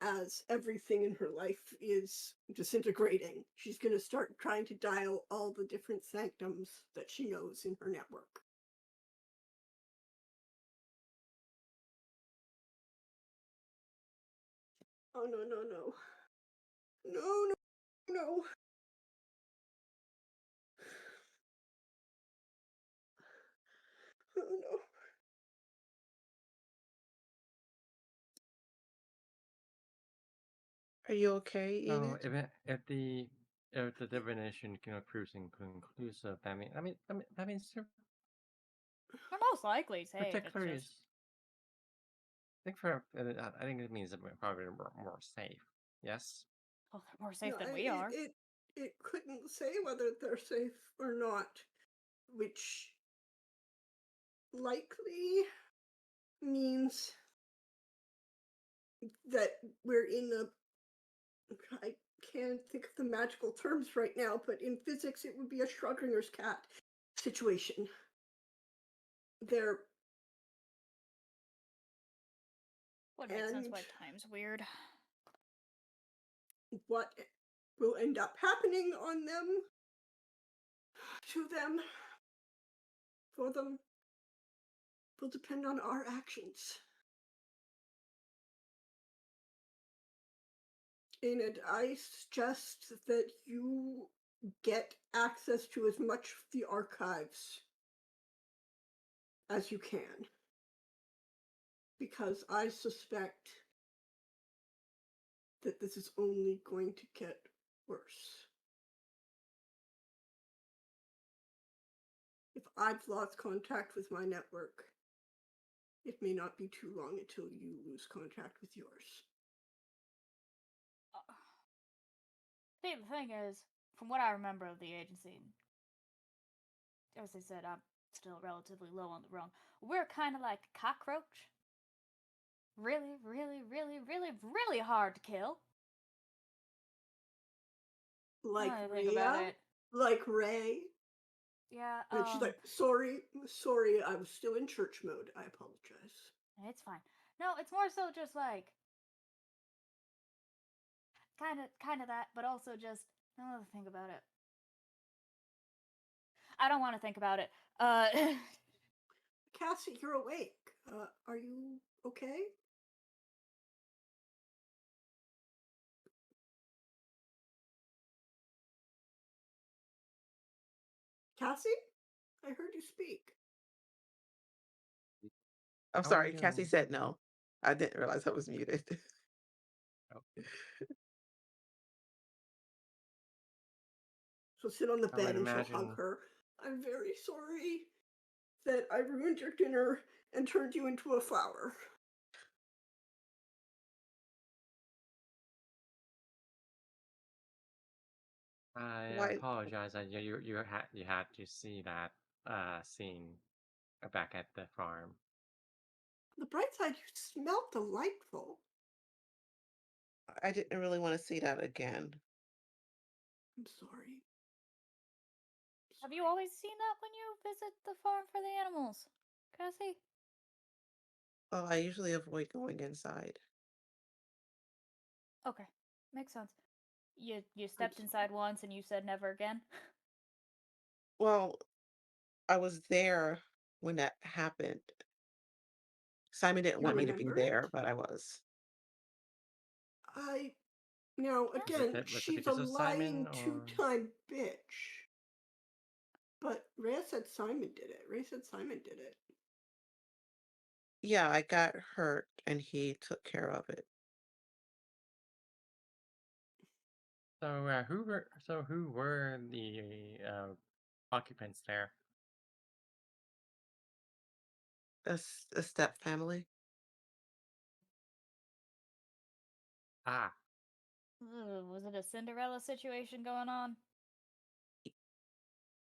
as everything in her life is disintegrating. She's going to start trying to dial all the different sanctums that she knows in her network. Oh, no, no, no. No, no, no. Oh, no. Are you okay, No, Enid? if the divination proves inconclusive, that means they're We're most likely safe. It's particularly. just I think it means that we're probably more safe. Yes. well, they're more safe No, than we are. It couldn't say whether they're safe or not, which likely means that we're in I can't think of the magical terms right now, but in physics it would be a Schrodinger's cat situation. They're Would make sense and why time's weird. what will end up happening on them, to them, for them, will depend on our actions. Enid, I suggest that you get access to as much of the archives as you can, because I suspect that this is only going to get worse. If I've lost contact with my network, it may not be too long until you lose contact with yours. See, the thing is, from what I remember of the agency, as I said, I'm still relatively low on the rung. We're kind of like a cockroach. Really, really, really, really, really hard to kill. Like Now that I think about Rhea? it. Like Ray? Yeah, And she's like, sorry, I was still in church mode. I apologize. it's fine. No, it's more so just like kind of that, but also just I don't want to think about it. I don't want to think about it. Cassie, you're awake. Are you okay? Cassie? I heard you speak. I'm How are you sorry, Cassie doing? said no. I didn't realize I was muted. Oh, She'll sit on the I would bed and she'll hug imagine. her. I'm very sorry that I ruined your dinner and turned you into a flower. I Why? apologize. You had to see that scene back at the farm. On the bright side, you smell delightful. I didn't really want to see that again. I'm sorry. Have you always seen that when you visit the farm for the animals, Cassie? Well, I usually avoid going inside. Okay, makes sense. You I'm stepped sorry. inside once and you said never again. Well, I was there when that happened. Simon didn't You want me to be remember it? there, but I was. Now Huh? again, Was it she's a because of Simon lying or? two-time bitch. But Rhea said Simon did it. Ray said Simon did it. Yeah, I got hurt and he took care of it. So who were the occupants there? A step family. Ah, Was it a Cinderella situation going on?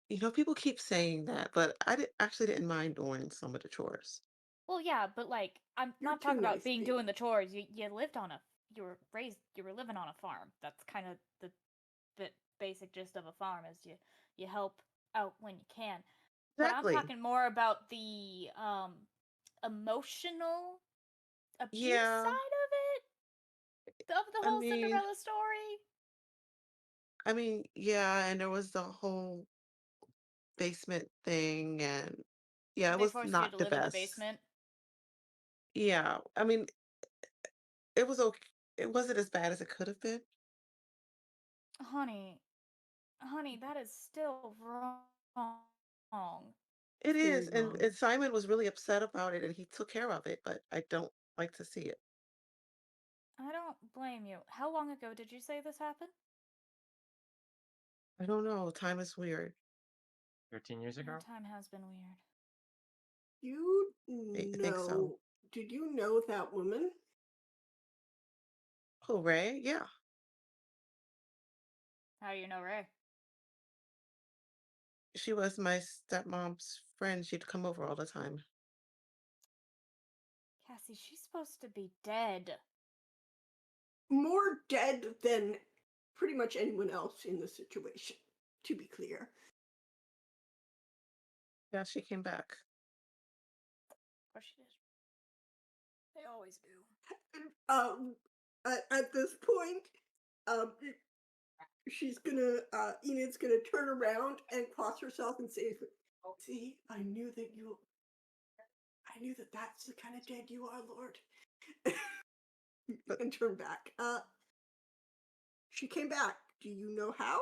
You know, people keep saying that, but actually didn't mind doing some of the chores. Well, yeah, but like, I'm You're not too talking about nice, being doing baby. the chores. You lived on a, you were living on a farm. That's kind of the basic gist of a farm is you help out when you can. But I'm Exactly. talking more about the emotional abuse Yeah, side of it, of the I whole mean, Cinderella story. yeah, and there was the whole basement thing, and yeah, it They was forced you not to the live in the best. basement. Yeah, I mean, it was okay. It wasn't as bad as it could have been. Honey, honey, that is still wrong. It It's very is, wrong. and Simon was really upset about it, and he took care of it, but I don't like to see it. I don't blame you. How long ago did you say this happened? I don't know. Time is weird. 13 years Yeah, ago. time has been weird. You I think so. did you know that woman? Oh, Ray? Yeah, How do you know Ray? she was my stepmom's friend. She'd come over all the time. Cassie, she's supposed to be dead. More dead than pretty much anyone else in the situation, to be clear. Yeah, she came back. Of course she did. They always do. At this point, um, Enid's gonna turn around and cross herself and say, "See, I knew that that's the kind of dead you are, Lord." But And turn back. She came back. Do you know how?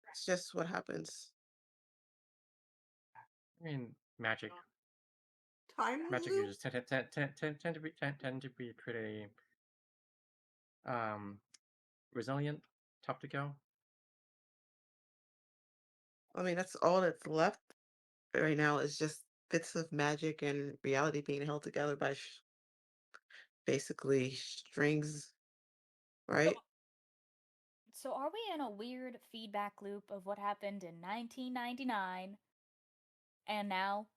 it's just what happens. I mean, magic. Time Magic loop? users tend to be pretty um resilient, tough to go. I mean, that's all that's left right now is just bits of magic and reality being held together by basically strings, right? So are we in a weird feedback loop of what happened in 1999 and now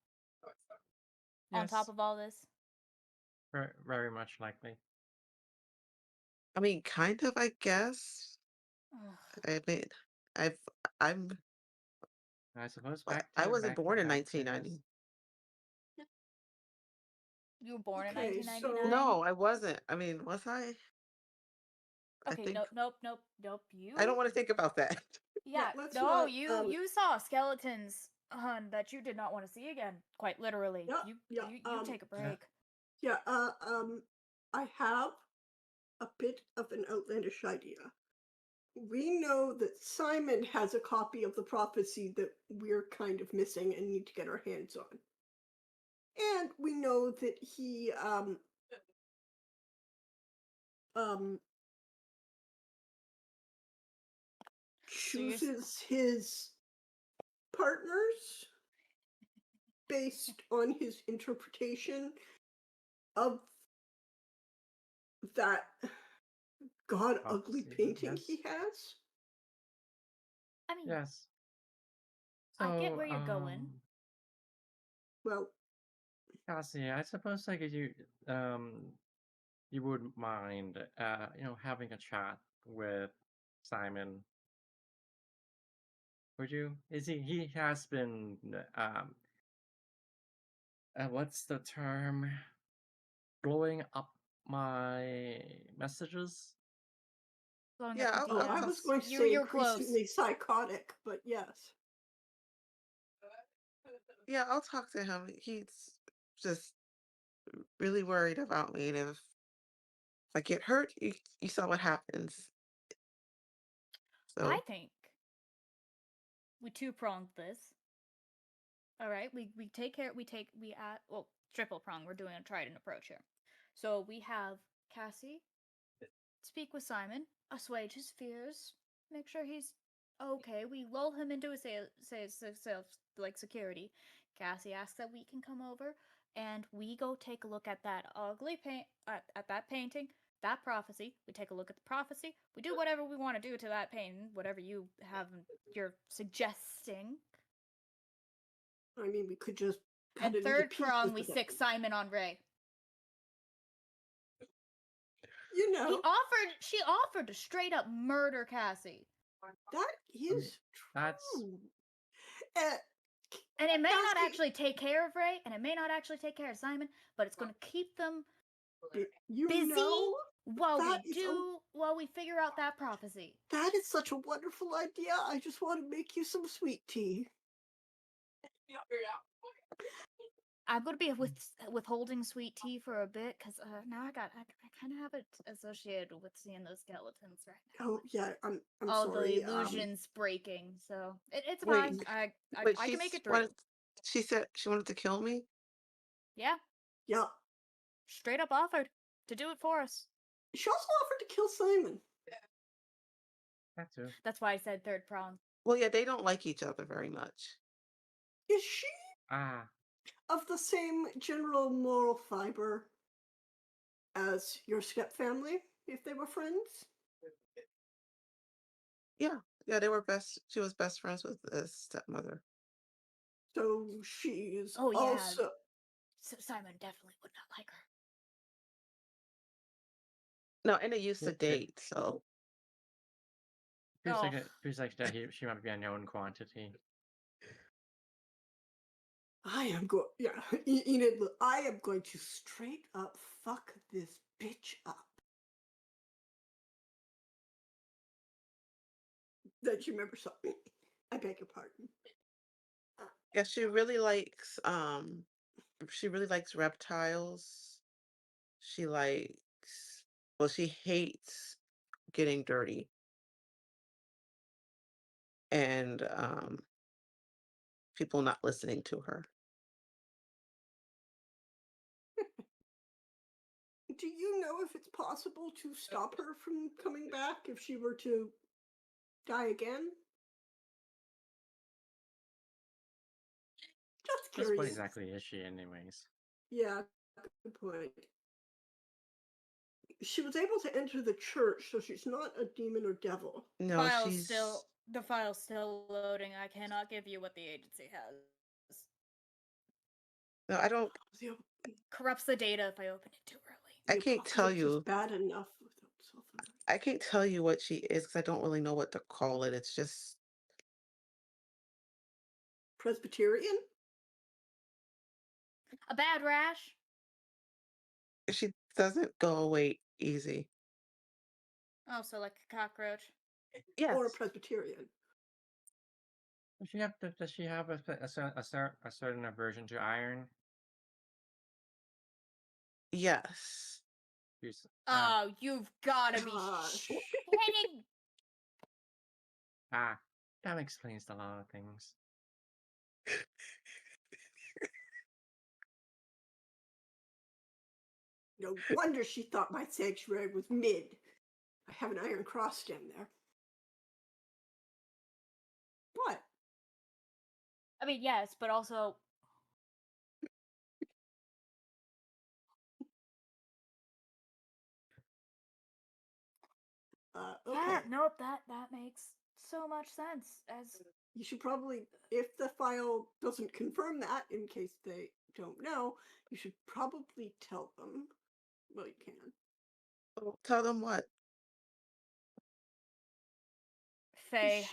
on top Yes, of all this? very much likely. I mean, kind of, I guess. Ugh. I mean, I've, I'm, I suppose I wasn't born in back to this. 1990. You were born in Okay, so 1999? No, I wasn't. I mean, was I? I Okay, think, nope. I don't You? want to think about that. yeah, Yeah, let's no, not you saw skeletons that you did not want to see again. Quite literally. Yeah, You yeah. you take a break. Yeah, I have a bit of an outlandish idea. We know that Simon has a copy of the prophecy that we're kind of missing and need to get our hands on. And we know that he um So you're s- chooses his partners based on his interpretation of that god ugly Prophecy, painting yes. he has. I mean, Yes. I get So, where you're going. Well, Cassie, I suppose like you wouldn't mind having a chat with Simon, would you? He has been what's the term? Blowing up my messages? Blowing Yeah, up the oh, I was DMs. going to You say you're close. increasingly psychotic, but yes. yeah, I'll talk to him. He's just really worried about me, and if I get hurt, you saw what happens. I So think we two-pronged this. All right, we take care. We add well triple prong. We're doing a trident approach here. So we have Cassie speak with Simon, assuage his fears, make sure he's okay. We lull him into a self like security. Cassie asks that we can come over, and we go take a look at that ugly at that painting, that prophecy. We take a look at the prophecy. We do whatever we want to do to that painting, whatever you're suggesting. I mean, we could just cut And it into third pieces. prong, we again. sick Simon on Ray. You know, She offered to straight up murder Cassie. that is That's true. Uh, And it may not Cassie, actually take care of Ray, and it may not actually take care of Simon, but it's going to keep them you busy know, that is while we figure out that prophecy. that is such a wonderful idea. I just want to make you some sweet tea. I'm going to be withholding sweet tea for a bit because now I kind of have it associated with seeing those skeletons right now. Oh yeah, I'm All sorry. the illusions breaking, so it's wait, fine. I wait, can she make it through. wanted. She said she wanted to kill me. Yeah, Yeah, straight up offered to do it for us. she also offered to kill Simon. that too. That's why I said third prong. Well, yeah, they don't like each other very much. Is she Ah, of the same general moral fiber as your stepfamily, if they were friends? Yeah, yeah, they were best. She was best friends with his stepmother. So she is Oh, yeah. also. So Simon definitely would not like her. No, and they used to It- date. So feels like that she might be a known quantity. I am going. Yeah, Enid. Look, I am going to straight up fuck this bitch up. Don't you remember something? I beg your pardon. yeah, she really likes. She really likes reptiles. She likes. Well, she hates getting dirty, and people not listening to her. Do you know if it's possible to stop her from coming back if she were to die again? Just Just curious. what exactly is she, anyways? Yeah, good point. She was able to enter the church, so she's not a demon or devil. No, The file's still loading. I cannot give you what the agency has. No, I don't. The, Corrupts the data if I open it too early. I can't tell apocalypse is you. bad enough without self-awareness. I can't tell you what she is because I don't really know what to call it. It's just Presbyterian? A bad rash? she doesn't go away easy. Oh, so like a cockroach. Yes. Or a Presbyterian? Does she have a certain aversion to iron? Yes. She's Oh, you've gotta be Gosh. kidding! that explains a lot of things. No wonder she thought my sanctuary was mid. I have an iron cross stem there. What? I mean, yes, but also Okay. yeah, nope, that makes so much sense. As You should probably, if the file doesn't confirm that, in case they don't know, you should probably tell them. Well, you can. Oh, tell them what? Faye,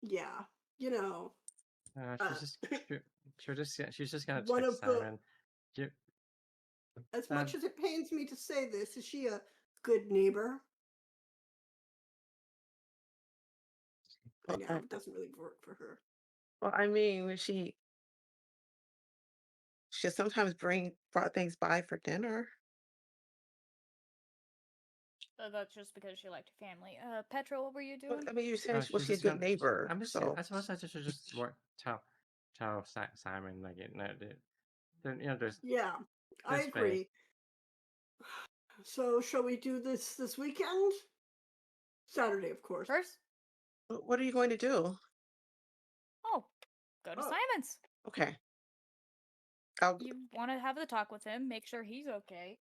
Yeah, you know, uh, She's just gonna one text of the, Simon. You, as um, much as it pains me to say this, is she a good neighbor? I Well, know, it doesn't really work for her. well, I mean, she sometimes brought things by for dinner. that's just because she liked her family. Petra, what were you Well, doing? I mean, you said was she's she a just good gonna. neighbor? I'm just. So I suppose I should just tell Simon like it. No, you know, Yeah, I there's Faye. agree. So, shall we do this weekend? Saturday, of course. First? what are you going to do? Oh, go to Oh. Simon's. Okay. I'll You want to have the talk with him, make sure he's okay.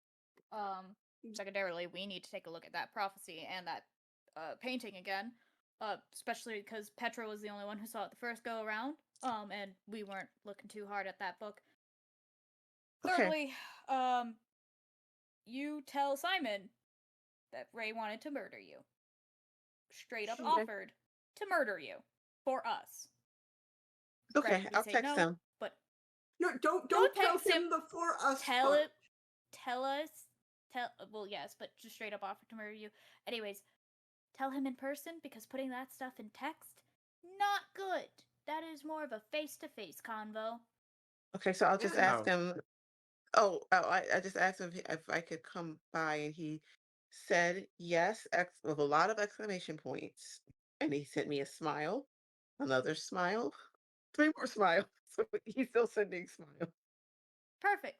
Secondarily, we need to take a look at that prophecy and that painting again. Especially because Petra was the only one who saw it the first go around. And we weren't looking too hard at that book. okay. Thirdly, you tell Simon that Ray wanted to murder you. Straight up She- offered to murder you for us. Okay, Granted, we I'll say text no, him. but No, don't Don't tell text him him. before us. tell first. it. Tell us. Well, yes, but just straight up offer to murder you. Anyways, tell him in person because putting that stuff in text, not good. That is more of a face-to-face convo. Okay, so I'll just Yeah. ask him. I just asked him if I could come by, and he said yes, with a lot of exclamation points. And he sent me a smile, another smile, three more smiles. So he's still sending smile. Perfect.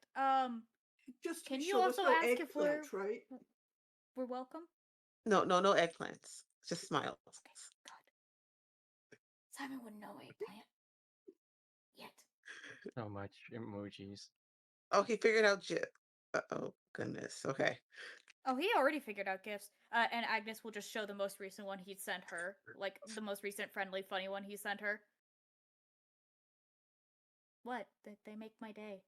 Just Can be you sure also there's no ask if we're eggplant, right? we're welcome? No eggplants, just smiles. Okay, God. Simon wouldn't know eggplant yet. So much emojis. Oh, he figured out oh goodness. Okay. Oh, he already figured out gifts. And Agnes will just show the most recent one he sent her, like the most recent friendly, funny one he sent her. What? They make my day.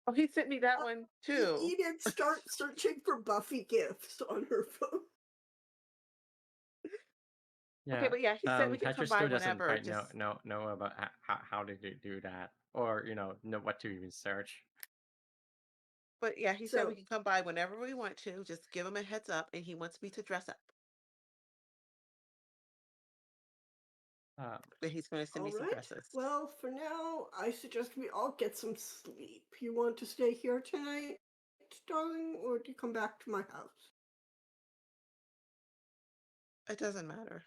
Oh, he sent me that one too. Enid, start searching for Buffy gifts on her phone. Yeah. Okay, but yeah, he said we can Petra come by still doesn't whenever. quite Just know about how to do that, or know what to even search. But yeah, he said we So, can come by whenever we want to. Just give him a heads up, and he wants me to dress up. And he's going to send all me some right. dresses. Well, for now, I suggest we all get some sleep. You want to stay here tonight, darling, or do you come back to my house? It doesn't matter.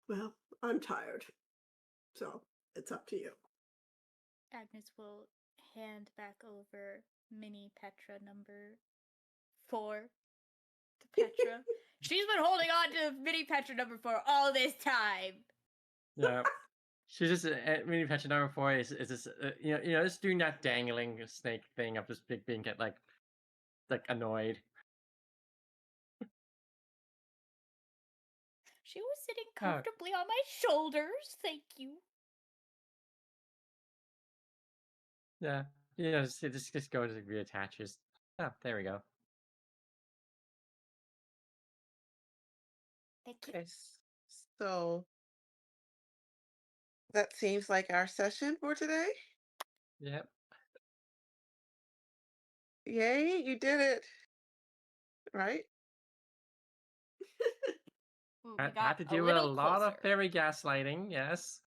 Well, I'm tired, so it's up to you. Agnes will hand back over mini Petra number 4 to Petra. She's been holding on to mini Petra number 4 all this time. Yeah. She's just mini Petra number 4 is just just doing that dangling snake thing of just being get like annoyed. She was sitting comfortably on my shoulders. Thank you. Yeah. Just goes and reattaches. Oh, there we go. Thank you. Okay, so that seems like our session for today. Yep. Yay, you did it. Right? Ooh, we Had got to a do with a little lot of closer. fairy gaslighting, yes.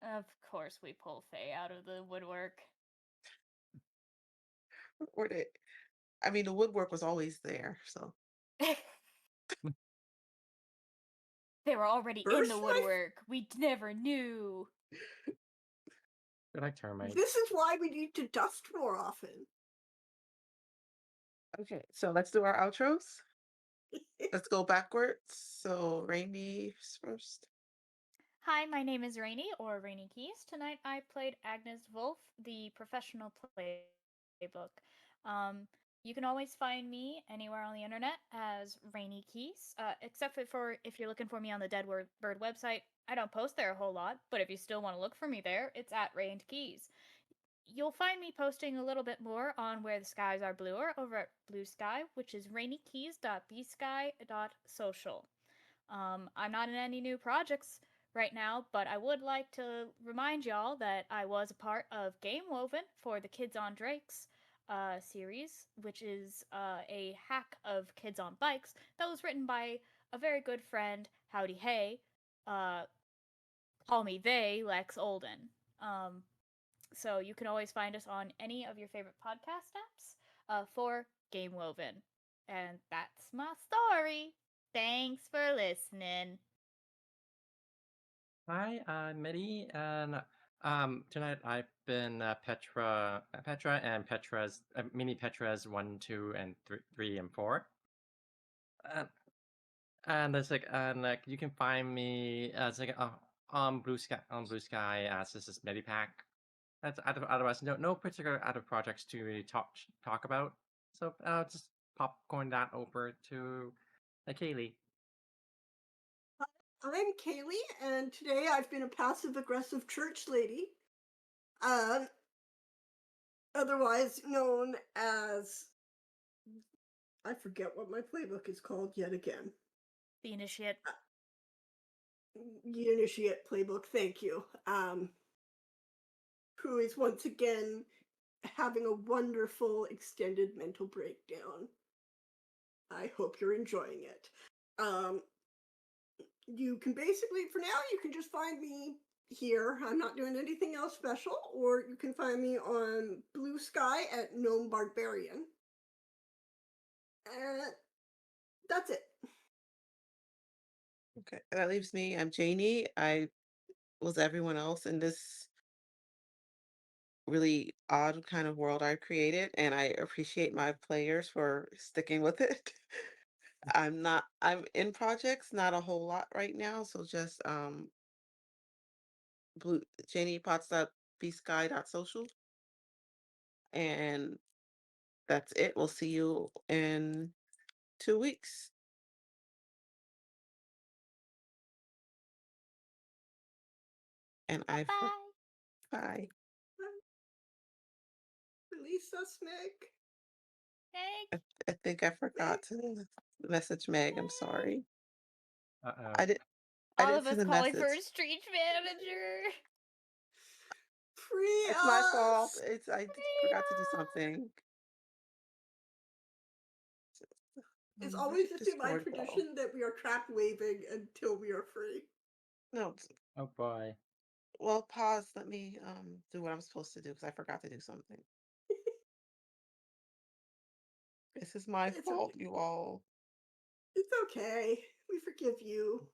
Of course, we pull Faye out of the woodwork. Or did I mean the woodwork was always there, so They were already in Burst the my woodwork. We never knew. They're like termites. This is why we need to dust more often. okay, so let's do our outros. Let's go backwards. So Rainey's first. Hi, my name is Rainy, or Rainy Keys. Tonight I played Agnes Wolf, the professional playbook. You can always find me anywhere on the internet as Rainy Keys, except for if you're looking for me on the Dead Bird website. I don't post there a whole lot, but if you still want to look for me there, it's at Rained Keys. You'll find me posting a little bit more on Where the Skies Are Bluer over at Blue Sky, which is rainykeys.bsky.social. I'm not in any new projects right now, but I would like to remind y'all that I was a part of Game Woven for the Kids on Drakes series, which is a hack of Kids on Bikes that was written by a very good friend, Howdy Hey. Call me they, Lex Olden. So you can always find us on any of your favorite podcast apps for Game Woven. And that's my story. Thanks for listening. Hi, I'm Mitty, and tonight I've been Petra, and Petra's mini Petra's 1, 2, and 3, and 4. And it's like, you can find me as like on Blue Sky as this is Medipack. That's otherwise no particular other projects to really talk about. So just popcorn that over to Kaylee. I'm Kaylee, and today I've been a passive-aggressive church lady, otherwise known as... I forget what my playbook is called yet again. The Initiate. The Initiate playbook, thank you. Who is once again having a wonderful extended mental breakdown. I hope you're enjoying it. You can basically, for now, you can just find me here. I'm not doing anything else special, or you can find me on Blue Sky at Gnome Barbarian. And that's it. Okay, that leaves me. I'm Janie. I was everyone else in this really odd kind of world I created, and I appreciate my players for sticking with it. I'm in projects, not a whole lot right now, so just blue janiepots.bsky.social, and that's it. We'll see you in 2 weeks. And I Bye. bye. Release us, Meg. Meg. I think I forgot to message Meg. I'm sorry. Uh-oh. I All didn't of see us the calling message. for a street manager. Free It's my us! fault. I forgot to do something. It's Where always did just been my Discord go? tradition that we are trap waving until we are free. No, Oh boy. well, pause. Let me do what I'm supposed to do because I forgot to do something. This is my It's fault, okay. you all. It's okay. We forgive you.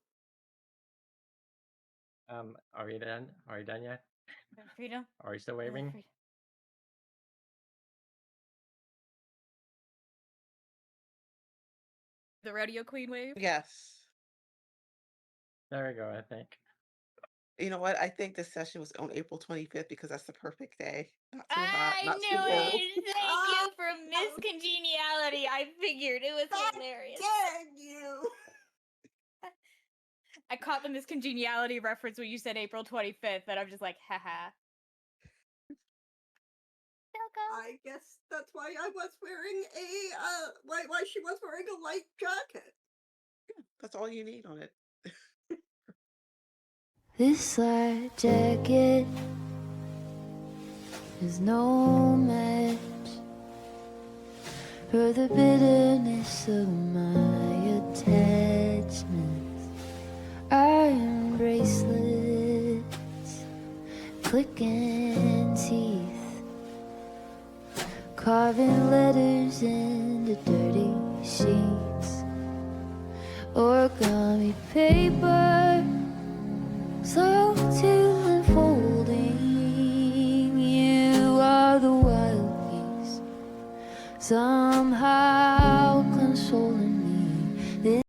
Are we done? Are you done yet? Freedom. Are you still waving? The rodeo queen wave. Yes. There we go, I think. You know what? I think this session was on April 25th because that's the perfect day. Not too hot, I not too knew cold. it. Thank you for miscongeniality. I figured it was God hilarious. dang you! I caught the miscongeniality reference when you said April 25th, and I'm just like, haha. I guess that's why I was wearing why she was wearing a light jacket. That's all you need on it. This light jacket is no match for the bitterness of my attachments. Iron bracelets, clicking teeth, carving letters into dirty sheets. Origami paper, slow to unfolding. You are the wild geese, somehow consoling me.